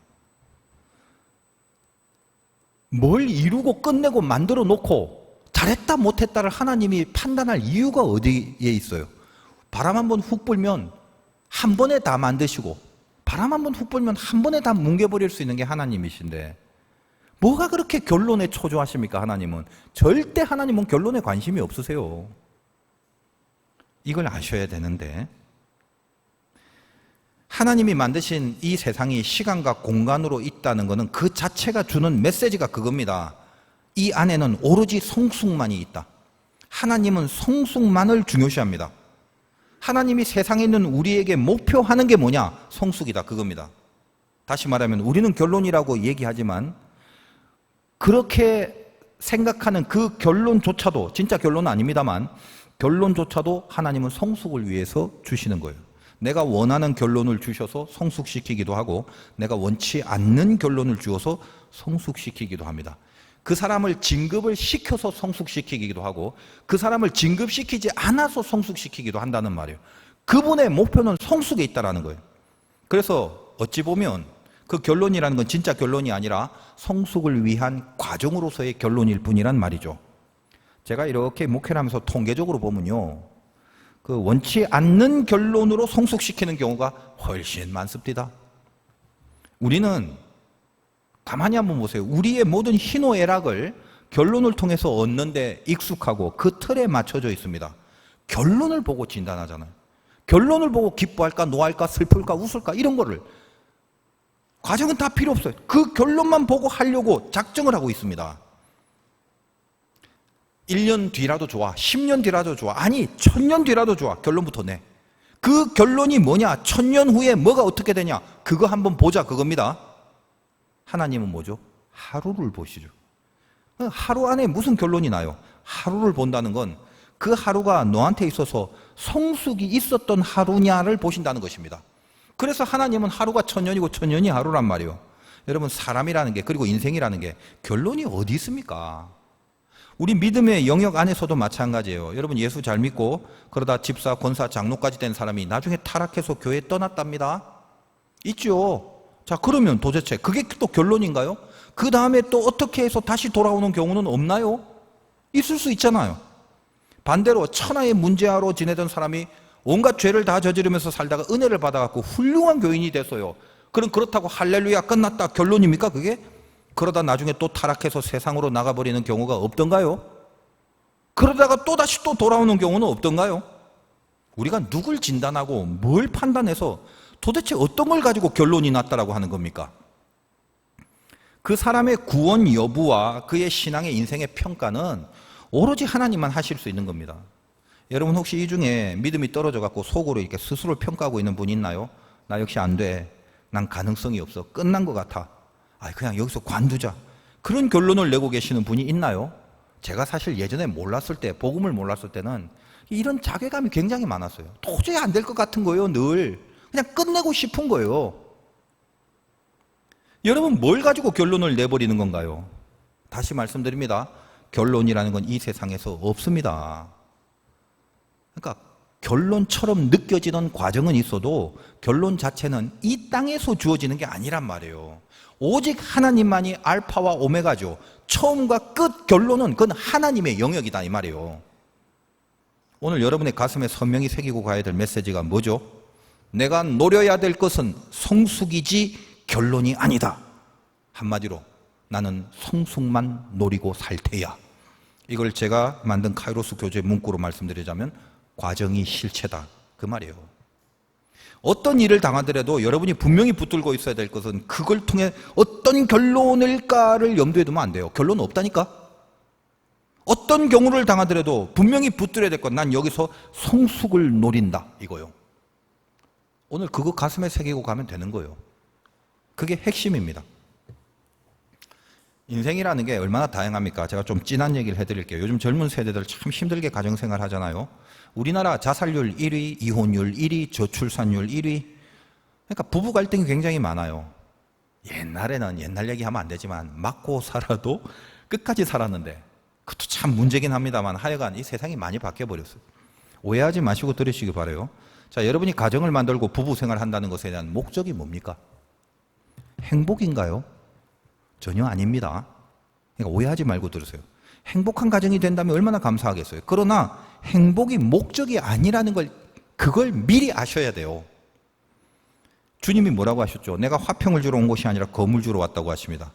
뭘 이루고 끝내고 만들어 놓고 잘했다 못했다를 하나님이 판단할 이유가 어디에 있어요? 바람 한번 훅 불면 한 번에 다 만드시고 바람 한번 훅 불면 한 번에 다 뭉개버릴 수 있는 게 하나님이신데 뭐가 그렇게 결론에 초조하십니까? 하나님은 절대 하나님은 결론에 관심이 없으세요. 이걸 아셔야 되는데 하나님이 만드신 이 세상이 시간과 공간으로 있다는 것은 그 자체가 주는 메시지가 그겁니다. 이 안에는 오로지 성숙만이 있다. 하나님은 성숙만을 중요시합니다. 하나님이 세상에 있는 우리에게 목표하는 게 뭐냐? 성숙이다. 그겁니다. 다시 말하면 우리는 결론이라고 얘기하지만 그렇게 생각하는 그 결론조차도 진짜 결론은 아닙니다만 결론조차도 하나님은 성숙을 위해서 주시는 거예요. 내가 원하는 결론을 주셔서 성숙시키기도 하고 내가 원치 않는 결론을 주어서 성숙시키기도 합니다. 그 사람을 진급을 시켜서 성숙시키기도 하고 그 사람을 진급시키지 않아서 성숙시키기도 한다는 말이에요. 그분의 목표는 성숙에 있다는 거예요. 그래서 어찌 보면 그 결론이라는 건 진짜 결론이 아니라 성숙을 위한 과정으로서의 결론일 뿐이란 말이죠. 제가 이렇게 목회를 하면서 통계적으로 보면요. 그 원치 않는 결론으로 성숙시키는 경우가 훨씬 많습니다. 우리는 가만히 한번 보세요. 우리의 모든 희노애락을 결론을 통해서 얻는데 익숙하고 그 틀에 맞춰져 있습니다. 결론을 보고 진단하잖아요. 결론을 보고 기뻐할까, 노할까, 슬플까, 웃을까 이런 거를 과정은 다 필요 없어요. 그 결론만 보고 하려고 작정을 하고 있습니다. 1년 뒤라도 좋아, 10년 뒤라도 좋아, 아니 1000년 뒤라도 좋아. 결론부터 내. 그 결론이 뭐냐? 1000년 후에 뭐가 어떻게 되냐? 그거 한번 보자 그겁니다. 하나님은 뭐죠? 하루를 보시죠. 하루 안에 무슨 결론이 나요? 하루를 본다는 건 그 하루가 너한테 있어서 성숙이 있었던 하루냐를 보신다는 것입니다. 그래서 하나님은 하루가 1000년이고 1000년이 하루란 말이에요. 여러분 사람이라는 게 그리고 인생이라는 게 결론이 어디 있습니까? 우리 믿음의 영역 안에서도 마찬가지예요. 여러분 예수 잘 믿고 그러다 집사, 권사, 장로까지 된 사람이 나중에 타락해서 교회 떠났답니다. 있죠. 자, 그러면 도대체 그게 또 결론인가요? 그 다음에 또 어떻게 해서 다시 돌아오는 경우는 없나요? 있을 수 있잖아요. 반대로 천하의 문제아로 지내던 사람이 온갖 죄를 다 저지르면서 살다가 은혜를 받아갖고 훌륭한 교인이 됐어요. 그럼 그렇다고 할렐루야 끝났다 결론입니까 그게? 그러다 나중에 또 타락해서 세상으로 나가버리는 경우가 없던가요? 그러다가 또다시 또 돌아오는 경우는 없던가요? 우리가 누굴 진단하고 뭘 판단해서 도대체 어떤 걸 가지고 결론이 났다라고 하는 겁니까? 그 사람의 구원 여부와 그의 신앙의 인생의 평가는 오로지 하나님만 하실 수 있는 겁니다. 여러분 혹시 이 중에 믿음이 떨어져 갖고 속으로 이렇게 스스로 평가하고 있는 분 있나요? 나 역시 안 돼. 난 가능성이 없어. 끝난 것 같아. 그냥 여기서 관두자. 그런 결론을 내고 계시는 분이 있나요? 제가 사실 예전에 몰랐을 때, 복음을 몰랐을 때는 이런 자괴감이 굉장히 많았어요. 도저히 안 될 것 같은 거예요, 늘. 그냥 끝내고 싶은 거예요. 여러분 뭘 가지고 결론을 내버리는 건가요? 다시 말씀드립니다. 결론이라는 건 이 세상에서 없습니다. 그러니까 결론처럼 느껴지는 과정은 있어도 결론 자체는 이 땅에서 주어지는 게 아니란 말이에요. 오직 하나님만이 알파와 오메가죠. 처음과 끝 결론은 그건 하나님의 영역이다 이 말이에요. 오늘 여러분의 가슴에 선명히 새기고 가야 될 메시지가 뭐죠? 내가 노려야 될 것은 성숙이지 결론이 아니다. 한마디로 나는 성숙만 노리고 살 테야. 이걸 제가 만든 카이로스 교재 문구로 말씀드리자면 과정이 실체다 그 말이에요. 어떤 일을 당하더라도 여러분이 분명히 붙들고 있어야 될 것은 그걸 통해 어떤 결론일까를 염두에 두면 안 돼요. 결론 없다니까. 어떤 경우를 당하더라도 분명히 붙들어야 될 건 난 여기서 성숙을 노린다 이거요. 오늘 그거 가슴에 새기고 가면 되는 거예요. 그게 핵심입니다. 인생이라는 게 얼마나 다양합니까? 제가 좀 진한 얘기를 해드릴게요. 요즘 젊은 세대들 참 힘들게 가정생활 하잖아요. 우리나라 자살률 1위, 이혼율 1위, 저출산율 1위. 그러니까 부부 갈등이 굉장히 많아요. 옛날에는 옛날 얘기하면 안 되지만 맞고 살아도 끝까지 살았는데 그것도 참 문제긴 합니다만 하여간 이 세상이 많이 바뀌어버렸어요. 오해하지 마시고 들으시기 바라요. 자, 여러분이 가정을 만들고 부부 생활을 한다는 것에 대한 목적이 뭡니까? 행복인가요? 전혀 아닙니다. 그러니까 오해하지 말고 들으세요. 행복한 가정이 된다면 얼마나 감사하겠어요. 그러나 행복이 목적이 아니라는 걸 그걸 미리 아셔야 돼요. 주님이 뭐라고 하셨죠? 내가 화평을 주러 온 것이 아니라 검을 주러 왔다고 하십니다.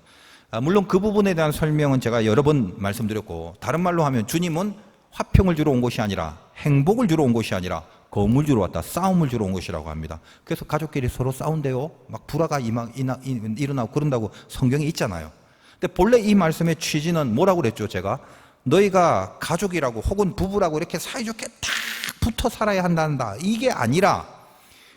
물론 그 부분에 대한 설명은 제가 여러 번 말씀드렸고 다른 말로 하면 주님은 화평을 주러 온 것이 아니라 행복을 주러 온 것이 아니라 검을 주러 왔다. 싸움을 주러 온 것이라고 합니다. 그래서 가족끼리 서로 싸운대요. 막 불화가 일어나고 그런다고 성경에 있잖아요. 근데 본래 이 말씀의 취지는 뭐라고 그랬죠? 제가 너희가 가족이라고 혹은 부부라고 이렇게 사이좋게 딱 붙어 살아야 한단다. 이게 아니라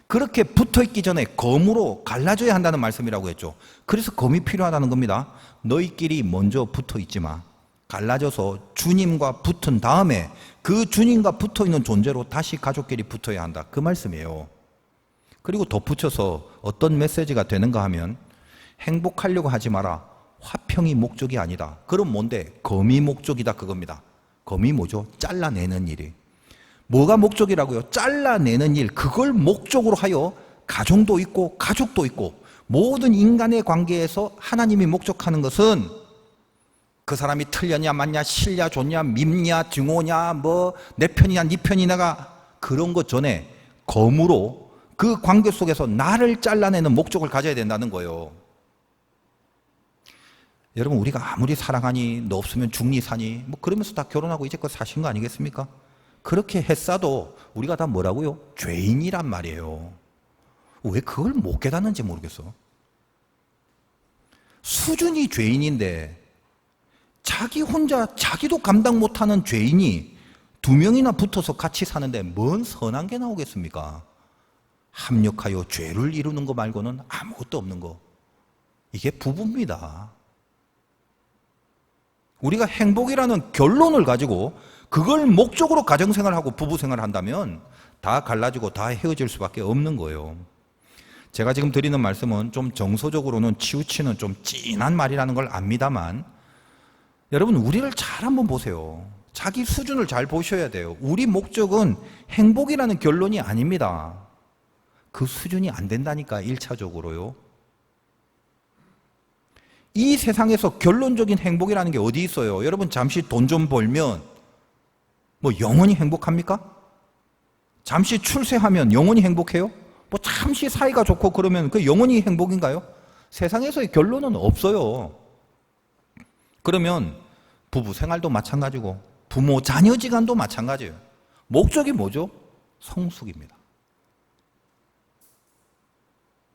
그렇게 붙어 있기 전에 검으로 갈라져야 한다는 말씀이라고 했죠. 그래서 검이 필요하다는 겁니다. 너희끼리 먼저 붙어 있지 마. 갈라져서 주님과 붙은 다음에 그 주님과 붙어 있는 존재로 다시 가족끼리 붙어야 한다. 그 말씀이에요. 그리고 덧붙여서 어떤 메시지가 되는가 하면 행복하려고 하지 마라. 화평이 목적이 아니다. 그럼 뭔데? 검이 목적이다 그겁니다. 검이 뭐죠? 잘라내는 일이. 뭐가 목적이라고요? 잘라내는 일. 그걸 목적으로 하여 가정도 있고 가족도 있고 모든 인간의 관계에서 하나님이 목적하는 것은 그 사람이 틀렸냐 맞냐 싫냐 좋냐 밉냐 증오냐 뭐 내 편이냐 네 편이냐가 그런 것 전에 검으로 그 관계 속에서 나를 잘라내는 목적을 가져야 된다는 거예요. 여러분 우리가 아무리 사랑하니 너 없으면 죽니 사니 뭐 그러면서 다 결혼하고 이제껏 사신 거 아니겠습니까? 그렇게 했어도 우리가 다 뭐라고요? 죄인이란 말이에요. 왜 그걸 못 깨닫는지 모르겠어. 수준이 죄인인데 자기 혼자 자기도 감당 못하는 죄인이 두 명이나 붙어서 같이 사는데 뭔 선한 게 나오겠습니까? 합력하여 죄를 이루는 거 말고는 아무것도 없는 거. 이게 부부입니다. 우리가 행복이라는 결론을 가지고 그걸 목적으로 가정생활하고 부부생활을 한다면 다 갈라지고 다 헤어질 수밖에 없는 거예요. 제가 지금 드리는 말씀은 좀 정서적으로는 치우치는 좀 진한 말이라는 걸 압니다만 여러분 우리를 잘 한번 보세요. 자기 수준을 잘 보셔야 돼요. 우리 목적은 행복이라는 결론이 아닙니다. 그 수준이 안 된다니까, 1차적으로요. 이 세상에서 결론적인 행복이라는 게 어디 있어요? 여러분, 잠시 돈 좀 벌면 뭐 영원히 행복합니까? 잠시 출세하면 영원히 행복해요? 뭐 잠시 사이가 좋고 그러면 그 영원히 행복인가요? 세상에서의 결론은 없어요. 그러면 부부 생활도 마찬가지고 부모 자녀 지간도 마찬가지예요. 목적이 뭐죠? 성숙입니다.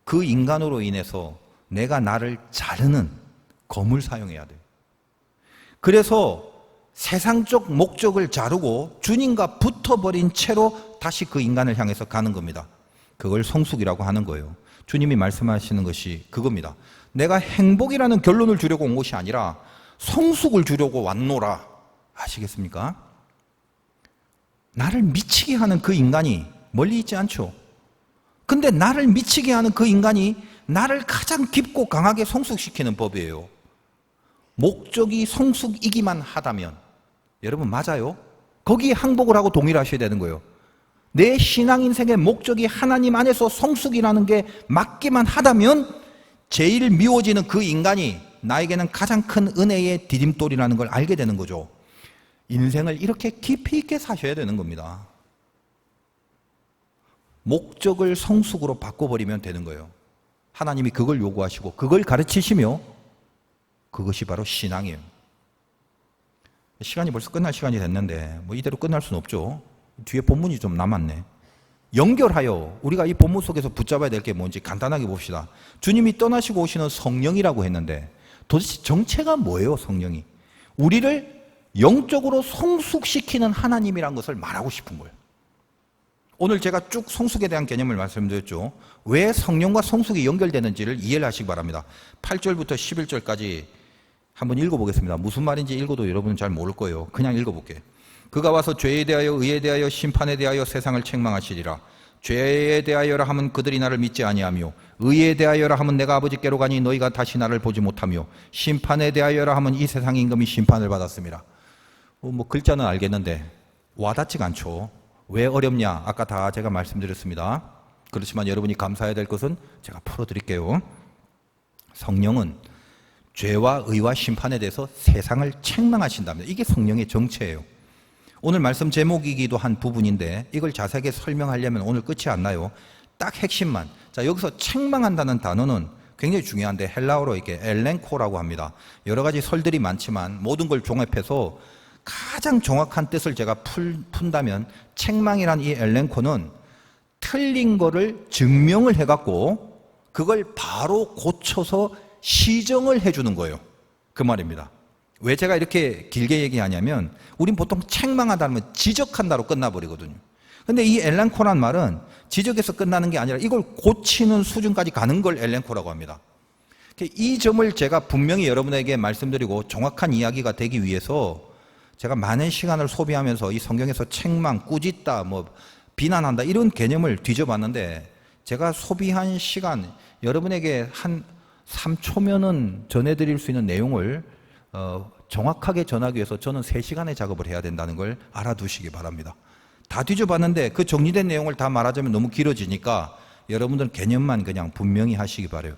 그 인간으로 인해서 내가 나를 자르는 검을 사용해야 돼요. 그래서 세상적 목적을 자르고 주님과 붙어버린 채로 다시 그 인간을 향해서 가는 겁니다. 그걸 성숙이라고 하는 거예요. 주님이 말씀하시는 것이 그겁니다. 내가 행복이라는 결론을 주려고 온 것이 아니라 성숙을 주려고 왔노라. 아시겠습니까? 나를 미치게 하는 그 인간이 멀리 있지 않죠. 근데 나를 미치게 하는 그 인간이 나를 가장 깊고 강하게 성숙시키는 법이에요. 목적이 성숙이기만 하다면, 여러분 맞아요? 거기에 항복을 하고 동의를 하셔야 되는 거예요. 내 신앙 인생의 목적이 하나님 안에서 성숙이라는 게 맞기만 하다면 제일 미워지는 그 인간이 나에게는 가장 큰 은혜의 디딤돌이라는 걸 알게 되는 거죠. 인생을 이렇게 깊이 있게 사셔야 되는 겁니다. 목적을 성숙으로 바꿔버리면 되는 거예요. 하나님이 그걸 요구하시고 그걸 가르치시며 그것이 바로 신앙이에요. 시간이 벌써 끝날 시간이 됐는데 뭐 이대로 끝날 수는 없죠. 뒤에 본문이 좀 남았네. 연결하여 우리가 이 본문 속에서 붙잡아야 될 게 뭔지 간단하게 봅시다. 주님이 떠나시고 오시는 성령이라고 했는데 도대체 정체가 뭐예요? 성령이 우리를 영적으로 성숙시키는 하나님이란 것을 말하고 싶은 거예요. 오늘 제가 쭉 성숙에 대한 개념을 말씀드렸죠. 왜 성령과 성숙이 연결되는지를 이해를 하시기 바랍니다. 8절부터 11절까지 한번 읽어보겠습니다. 무슨 말인지 읽어도 여러분은 잘 모를 거예요. 그냥 읽어볼게요. 그가 와서 죄에 대하여 의에 대하여 심판에 대하여 세상을 책망하시리라. 죄에 대하여라 하면 그들이 나를 믿지 아니하며 의에 대하여라 하면 내가 아버지께로 가니 너희가 다시 나를 보지 못하며 심판에 대하여라 하면 이 세상의 임금이 심판을 받았습니다. 뭐 글자는 알겠는데 와닿지가 않죠. 왜 어렵냐? 아까 다 제가 말씀드렸습니다. 그렇지만 여러분이 감사해야 될 것은 제가 풀어드릴게요. 성령은 죄와 의와 심판에 대해서 세상을 책망하신답니다. 이게 성령의 정체예요. 오늘 말씀 제목이기도 한 부분인데 이걸 자세하게 설명하려면 오늘 끝이 안 나요. 딱 핵심만. 자, 여기서 책망한다는 단어는 굉장히 중요한데 헬라어로 이렇게 엘렌코라고 합니다. 여러 가지 설들이 많지만 모든 걸 종합해서 가장 정확한 뜻을 제가 푼다면 책망이란 이 엘렌코는 틀린 거를 증명을 해갖고 그걸 바로 고쳐서 시정을 해주는 거예요. 그 말입니다. 왜 제가 이렇게 길게 얘기하냐면 우린 보통 책망하다면 지적한다로 끝나버리거든요. 근데 이 엘렌코란 말은 지적에서 끝나는 게 아니라 이걸 고치는 수준까지 가는 걸 엘렌코라고 합니다. 이 점을 제가 분명히 여러분에게 말씀드리고 정확한 이야기가 되기 위해서 제가 많은 시간을 소비하면서 이 성경에서 책망, 꾸짖다, 뭐 비난한다 이런 개념을 뒤져봤는데 제가 소비한 시간 여러분에게 한 3초면은 전해드릴 수 있는 내용을 정확하게 전하기 위해서 저는 3시간의 작업을 해야 된다는 걸 알아두시기 바랍니다. 다 뒤져봤는데 그 정리된 내용을 다 말하자면 너무 길어지니까 여러분들은 개념만 그냥 분명히 하시기 바라요.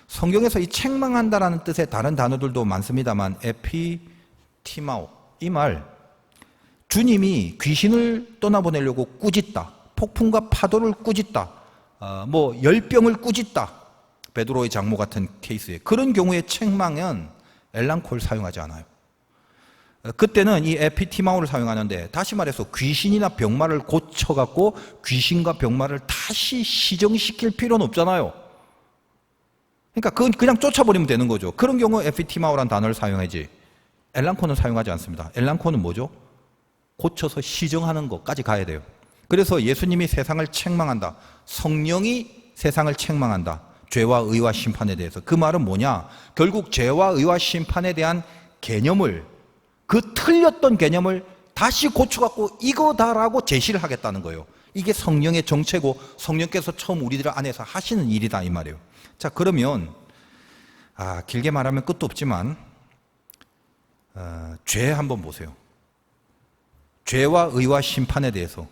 성경에서 이 책망한다라는 뜻의 다른 단어들도 많습니다만 에피티마오 이 말 주님이 귀신을 떠나보내려고 꾸짖다, 폭풍과 파도를 꾸짖다, 뭐 열병을 꾸짖다, 베드로의 장모 같은 케이스에 그런 경우에 책망은 엘란콜을 사용하지 않아요. 그때는 이 에피티마오를 사용하는데 다시 말해서 귀신이나 병마를 고쳐갖고 귀신과 병마를 다시 시정시킬 필요는 없잖아요. 그러니까 그건 그냥 쫓아버리면 되는 거죠. 그런 경우 에피티마오란 단어를 사용하지 엘란코는 사용하지 않습니다. 엘란코는 뭐죠? 고쳐서 시정하는 것까지 가야 돼요. 그래서 예수님이 세상을 책망한다. 성령이 세상을 책망한다. 죄와 의와 심판에 대해서. 그 말은 뭐냐? 결국 죄와 의와 심판에 대한 개념을 그 틀렸던 개념을 다시 고쳐갖고 이거다라고 제시를 하겠다는 거예요. 이게 성령의 정체고 성령께서 처음 우리들 안에서 하시는 일이다 이 말이에요. 자 그러면 길게 말하면 끝도 없지만 죄 한번 보세요. 죄와 의와 심판에 대해서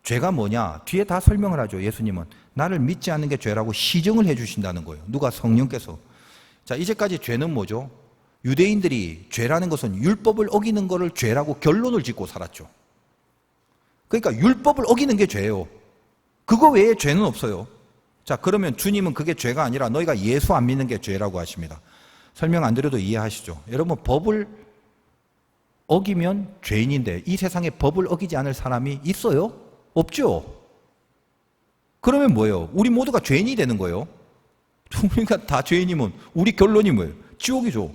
죄가 뭐냐? 뒤에 다 설명을 하죠. 예수님은 나를 믿지 않는 게 죄라고 시정을 해 주신다는 거예요. 누가? 성령께서. 자, 이제까지 죄는 뭐죠? 유대인들이 죄라는 것은 율법을 어기는 것을 죄라고 결론을 짓고 살았죠. 그러니까 율법을 어기는 게 죄예요. 그거 외에 죄는 없어요. 자, 그러면 주님은 그게 죄가 아니라 너희가 예수 안 믿는 게 죄라고 하십니다. 설명 안 드려도 이해하시죠? 여러분, 법을 어기면 죄인인데 이 세상에 법을 어기지 않을 사람이 있어요? 없죠? 그러면 뭐예요? 우리 모두가 죄인이 되는 거예요. 우리가 다 죄인이면 우리 결론이 뭐예요? 지옥이죠.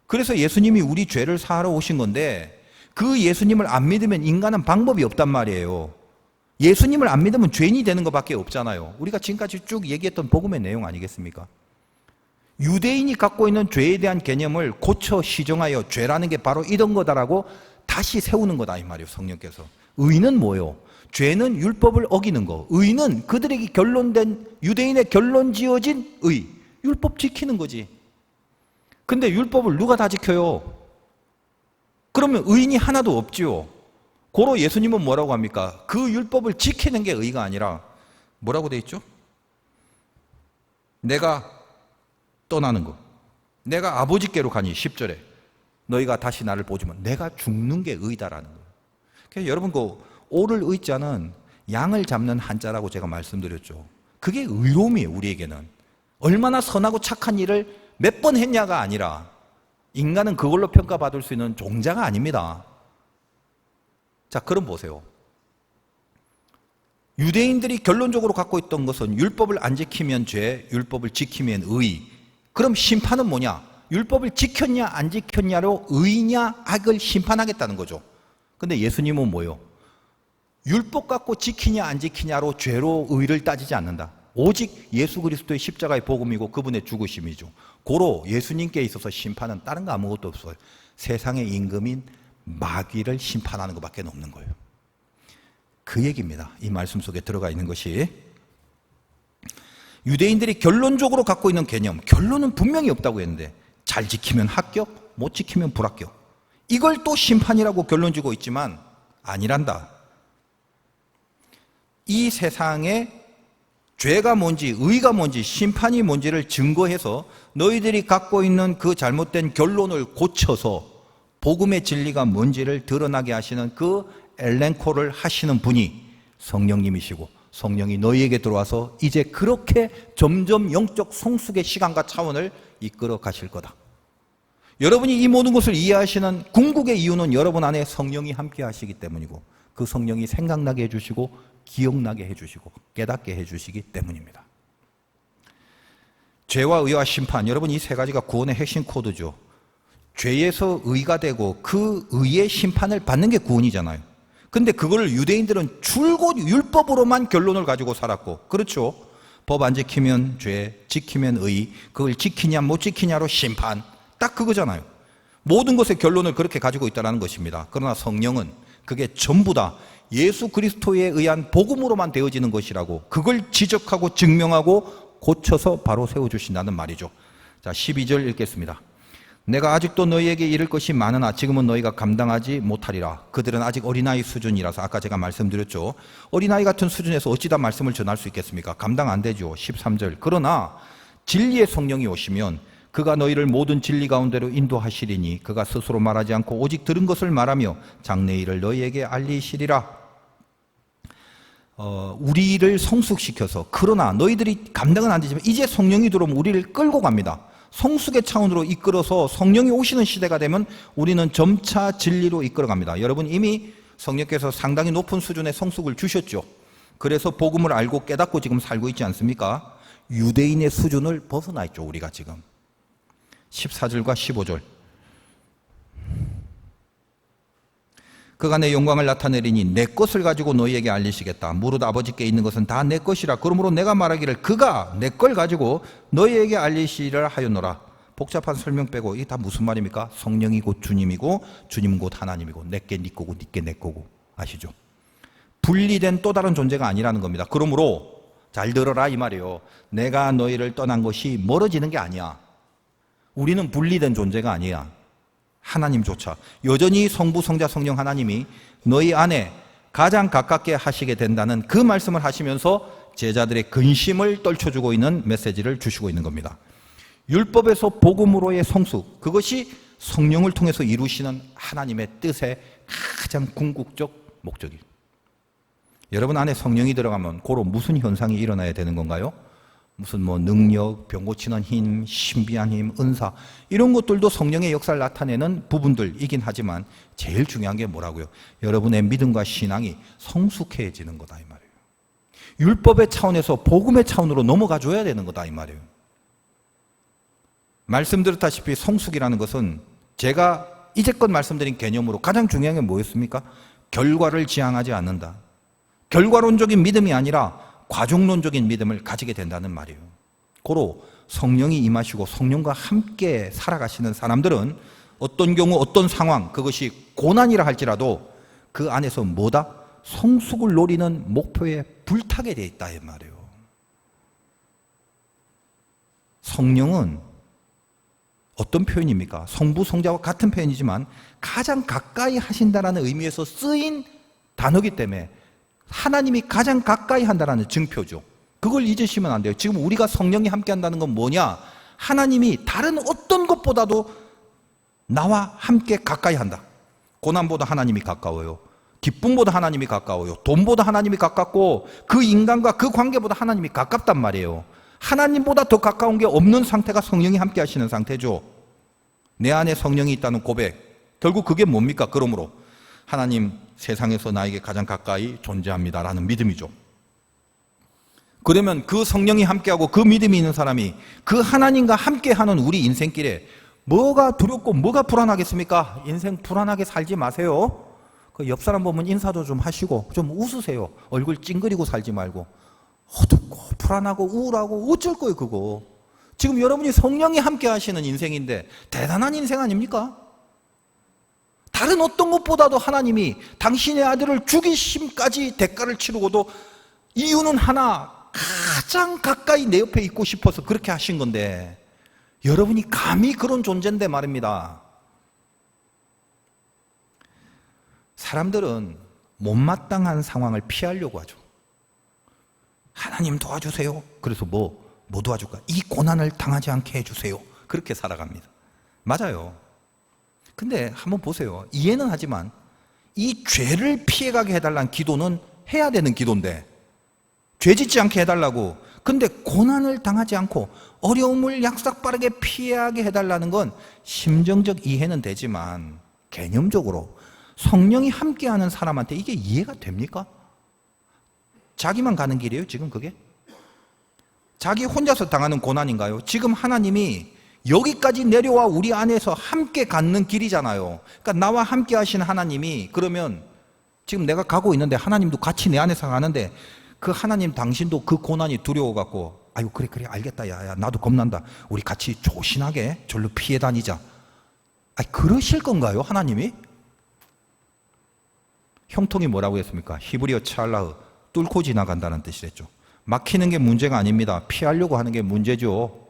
그래서 예수님이 우리 죄를 사하러 오신 건데 그 예수님을 안 믿으면 인간은 방법이 없단 말이에요. 예수님을 안 믿으면 죄인이 되는 것밖에 없잖아요. 우리가 지금까지 쭉 얘기했던 복음의 내용 아니겠습니까? 유대인이 갖고 있는 죄에 대한 개념을 고쳐 시정하여 죄라는 게 바로 이런 거다라고 다시 세우는 거다 이 말이에요. 성령께서. 의는 뭐예요? 죄는 율법을 어기는 거. 의는 그들에게 결론된 유대인의 결론 지어진 의. 율법 지키는 거지. 근데 율법을 누가 다 지켜요? 그러면 의인이 하나도 없지요. 고로 예수님은 뭐라고 합니까? 그 율법을 지키는 게 의가 아니라 뭐라고 돼 있죠? 내가 떠나는 거. 내가 아버지께로 가니 10절에 너희가 다시 나를 보지만 내가 죽는 게 의다라는 거예요. 그래서 여러분 그 오를 의자는 양을 잡는 한자라고 제가 말씀드렸죠. 그게 의로움이에요. 우리에게는. 얼마나 선하고 착한 일을 몇 번 했냐가 아니라 인간은 그걸로 평가받을 수 있는 종자가 아닙니다. 자, 그럼 보세요. 유대인들이 결론적으로 갖고 있던 것은 율법을 안 지키면 죄, 율법을 지키면 의. 그럼 심판은 뭐냐? 율법을 지켰냐 안 지켰냐로 의냐 악을 심판하겠다는 거죠. 근데 예수님은 뭐예요? 율법 갖고 지키냐 안 지키냐로 죄로 의를 따지지 않는다. 오직 예수 그리스도의 십자가의 복음이고 그분의 죽으심이죠. 고로 예수님께 있어서 심판은 다른 거 아무것도 없어요. 세상의 임금인 마귀를 심판하는 것밖에 없는 거예요. 그 얘기입니다. 이 말씀 속에 들어가 있는 것이. 유대인들이 결론적으로 갖고 있는 개념, 결론은 분명히 없다고 했는데 잘 지키면 합격, 못 지키면 불합격. 이걸 또 심판이라고 결론 지고 있지만 아니란다. 이 세상에 죄가 뭔지 의가 뭔지 심판이 뭔지를 증거해서 너희들이 갖고 있는 그 잘못된 결론을 고쳐서 복음의 진리가 뭔지를 드러나게 하시는 그 엘렌코를 하시는 분이 성령님이시고 성령이 너희에게 들어와서 이제 그렇게 점점 영적 성숙의 시간과 차원을 이끌어 가실 거다. 여러분이 이 모든 것을 이해하시는 궁극의 이유는 여러분 안에 성령이 함께 하시기 때문이고 그 성령이 생각나게 해주시고 기억나게 해주시고 깨닫게 해주시기 때문입니다. 죄와 의와 심판, 여러분 이 세 가지가 구원의 핵심 코드죠. 죄에서 의가 되고 그 의의 심판을 받는 게 구원이잖아요. 근데 그걸 유대인들은 줄곧 율법으로만 결론을 가지고 살았고, 그렇죠? 법 안 지키면 죄, 지키면 의, 그걸 지키냐 못 지키냐로 심판, 딱 그거잖아요. 모든 것의 결론을 그렇게 가지고 있다는 것입니다. 그러나 성령은 그게 전부 다 예수 그리스도에 의한 복음으로만 되어지는 것이라고, 그걸 지적하고 증명하고 고쳐서 바로 세워주신다는 말이죠. 자, 12절 읽겠습니다. 내가 아직도 너희에게 이를 것이 많으나 지금은 너희가 감당하지 못하리라. 그들은 아직 어린아이 수준이라서, 아까 제가 말씀드렸죠. 어린아이 같은 수준에서 어찌 다 말씀을 전할 수 있겠습니까? 감당 안 되죠. 13절. 그러나 진리의 성령이 오시면 그가 너희를 모든 진리 가운데로 인도하시리니 그가 스스로 말하지 않고 오직 들은 것을 말하며 장래일을 너희에게 알리시리라. 우리를 성숙시켜서, 그러나 너희들이 감당은 안 되지만 이제 성령이 들어오면 우리를 끌고 갑니다. 성숙의 차원으로 이끌어서 성령이 오시는 시대가 되면 우리는 점차 진리로 이끌어갑니다. 여러분 이미 성령께서 상당히 높은 수준의 성숙을 주셨죠. 그래서 복음을 알고 깨닫고 지금 살고 있지 않습니까? 유대인의 수준을 벗어나 있죠. 우리가 지금 14절과 15절. 그가 내 영광을 나타내리니 내 것을 가지고 너희에게 알리시겠다. 무릇 아버지께 있는 것은 다 내 것이라. 그러므로 내가 말하기를 그가 내 걸 가지고 너희에게 알리시리라 하였노라. 복잡한 설명 빼고 이게 다 무슨 말입니까? 성령이 곧 주님이고 주님은 곧 하나님이고 내게 네 거고 네게 내 거고. 아시죠? 분리된 또 다른 존재가 아니라는 겁니다. 그러므로 잘 들어라 이 말이에요. 내가 너희를 떠난 것이 멀어지는 게 아니야. 우리는 분리된 존재가 아니야. 하나님조차 여전히 성부, 성자, 성령 하나님이 너희 안에 가장 가깝게 하시게 된다는 그 말씀을 하시면서 제자들의 근심을 떨쳐주고 있는 메시지를 주시고 있는 겁니다. 율법에서 복음으로의 성숙, 그것이 성령을 통해서 이루시는 하나님의 뜻의 가장 궁극적 목적이에요. 여러분 안에 성령이 들어가면 고로 무슨 현상이 일어나야 되는 건가요? 무슨 능력, 병 고치는 힘, 신비한 힘, 은사 이런 것들도 성령의 역사를 나타내는 부분들이긴 하지만 제일 중요한 게 뭐라고요? 여러분의 믿음과 신앙이 성숙해지는 거다 이 말이에요. 율법의 차원에서 복음의 차원으로 넘어가 줘야 되는 거다 이 말이에요. 말씀드렸다시피 성숙이라는 것은 제가 이제껏 말씀드린 개념으로 가장 중요한 게 뭐였습니까? 결과를 지향하지 않는다. 결과론적인 믿음이 아니라 과정론적인 믿음을 가지게 된다는 말이에요. 고로 성령이 임하시고 성령과 함께 살아가시는 사람들은 어떤 경우 어떤 상황, 그것이 고난이라 할지라도 그 안에서 뭐다? 성숙을 노리는 목표에 불타게 돼 있다 이 말이에요. 성령은 어떤 표현입니까? 성부, 성자와 같은 표현이지만 가장 가까이 하신다라는 의미에서 쓰인 단어이기 때문에 하나님이 가장 가까이 한다는 증표죠. 그걸 잊으시면 안 돼요. 지금 우리가 성령이 함께 한다는 건 뭐냐? 하나님이 다른 어떤 것보다도 나와 함께 가까이 한다. 고난보다 하나님이 가까워요. 기쁨보다 하나님이 가까워요. 돈보다 하나님이 가깝고 그 인간과 그 관계보다 하나님이 가깝단 말이에요. 하나님보다 더 가까운 게 없는 상태가 성령이 함께 하시는 상태죠. 내 안에 성령이 있다는 고백. 결국 그게 뭡니까? 그러므로 하나님 세상에서 나에게 가장 가까이 존재합니다라는 믿음이죠. 그러면 그 성령이 함께하고 그 믿음이 있는 사람이 그 하나님과 함께하는 우리 인생길에 뭐가 두렵고 뭐가 불안하겠습니까? 인생 불안하게 살지 마세요. 그 옆 사람 보면 인사도 좀 하시고 좀 웃으세요. 얼굴 찡그리고 살지 말고. 어둡고 불안하고 우울하고 어쩔 거예요 그거. 지금 여러분이 성령이 함께 하시는 인생인데 대단한 인생 아닙니까? 다른 어떤 것보다도 하나님이 당신의 아들을 죽이심까지 대가를 치르고도 이유는 하나, 가장 가까이 내 옆에 있고 싶어서 그렇게 하신 건데 여러분이 감히 그런 존재인데 말입니다. 사람들은 못마땅한 상황을 피하려고 하죠. 하나님 도와주세요. 그래서 뭐 도와줄까? 이 고난을 당하지 않게 해주세요. 그렇게 살아갑니다. 맞아요. 근데 한번 보세요. 이해는 하지만 이 죄를 피해가게 해달라는 기도는 해야 되는 기도인데 죄 짓지 않게 해달라고. 근데 고난을 당하지 않고 어려움을 약삭빠르게 피하게 해달라는 건 심정적 이해는 되지만 개념적으로 성령이 함께하는 사람한테 이게 이해가 됩니까? 자기만 가는 길이에요 지금 그게? 자기 혼자서 당하는 고난인가요? 지금 하나님이 여기까지 내려와 우리 안에서 함께 갖는 길이잖아요. 그러니까 나와 함께 하신 하나님이 그러면 지금 내가 가고 있는데 하나님도 같이 내 안에서 가는데 그 하나님 당신도 그 고난이 두려워갖고 아유 그래 알겠다 야 나도 겁난다. 우리 같이 조신하게 절로 피해 다니자. 그러실 건가요 하나님이? 형통이 뭐라고 했습니까? 히브리어 찰라흐 뚫고 지나간다는 뜻이랬죠. 막히는 게 문제가 아닙니다. 피하려고 하는 게 문제죠.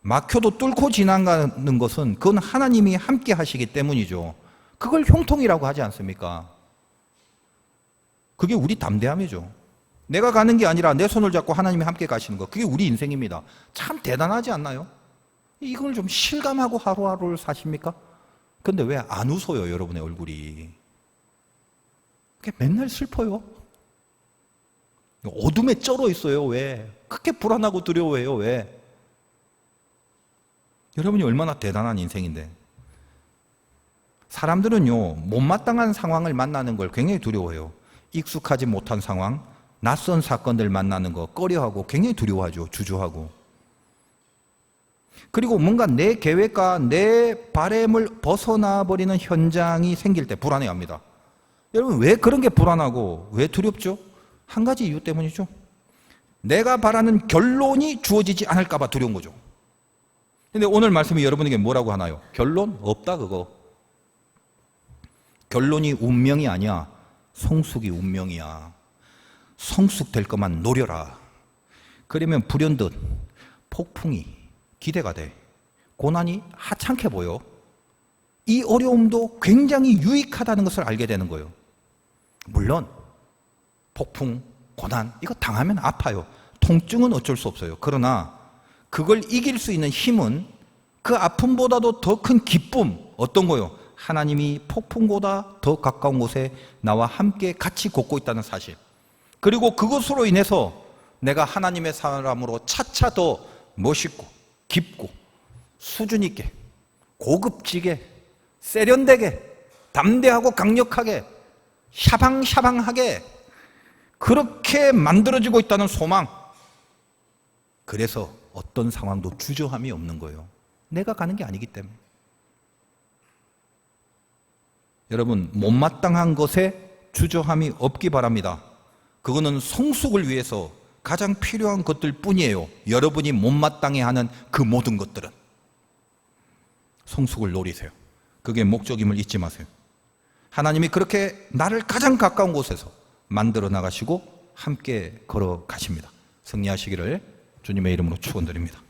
막혀도 뚫고 지나가는 것은 그건 하나님이 함께 하시기 때문이죠. 그걸 형통이라고 하지 않습니까? 그게 우리 담대함이죠. 내가 가는 게 아니라 내 손을 잡고 하나님이 함께 가시는 거. 그게 우리 인생입니다. 참 대단하지 않나요? 이걸 좀 실감하고 하루하루를 사십니까? 근데 왜 안 웃어요 여러분의 얼굴이? 그게 맨날 슬퍼요. 어둠에 쩔어 있어요. 왜? 그렇게 불안하고 두려워해요. 왜? 여러분이 얼마나 대단한 인생인데. 사람들은요 못마땅한 상황을 만나는 걸 굉장히 두려워해요. 익숙하지 못한 상황, 낯선 사건들 만나는 거 꺼려하고 굉장히 두려워하죠. 주저하고. 그리고 뭔가 내 계획과 내 바램을 벗어나 버리는 현장이 생길 때 불안해합니다. 여러분 왜 그런 게 불안하고 왜 두렵죠? 한 가지 이유 때문이죠. 내가 바라는 결론이 주어지지 않을까 봐 두려운 거죠. 근데 오늘 말씀이 여러분에게 뭐라고 하나요? 결론 없다 그거. 결론이 운명이 아니야. 성숙이 운명이야. 성숙될 것만 노려라. 그러면 불현듯 폭풍이 기대가 돼. 고난이 하찮게 보여. 이 어려움도 굉장히 유익하다는 것을 알게 되는 거예요. 물론 폭풍, 고난 이거 당하면 아파요. 통증은 어쩔 수 없어요. 그러나 그걸 이길 수 있는 힘은 그 아픔보다도 더 큰 기쁨, 어떤 거요? 하나님이 폭풍보다 더 가까운 곳에 나와 함께 같이 걷고 있다는 사실. 그리고 그것으로 인해서 내가 하나님의 사람으로 차차 더 멋있고 깊고 수준 있게 고급지게 세련되게 담대하고 강력하게 샤방샤방하게 그렇게 만들어지고 있다는 소망. 그래서 어떤 상황도 주저함이 없는 거예요. 내가 가는 게 아니기 때문에. 여러분, 못마땅한 것에 주저함이 없기 바랍니다. 그거는 성숙을 위해서 가장 필요한 것들 뿐이에요. 여러분이 못마땅해 하는 그 모든 것들은. 성숙을 노리세요. 그게 목적임을 잊지 마세요. 하나님이 그렇게 나를 가장 가까운 곳에서 만들어 나가시고 함께 걸어가십니다. 승리하시기를 주님의 이름으로 축원드립니다.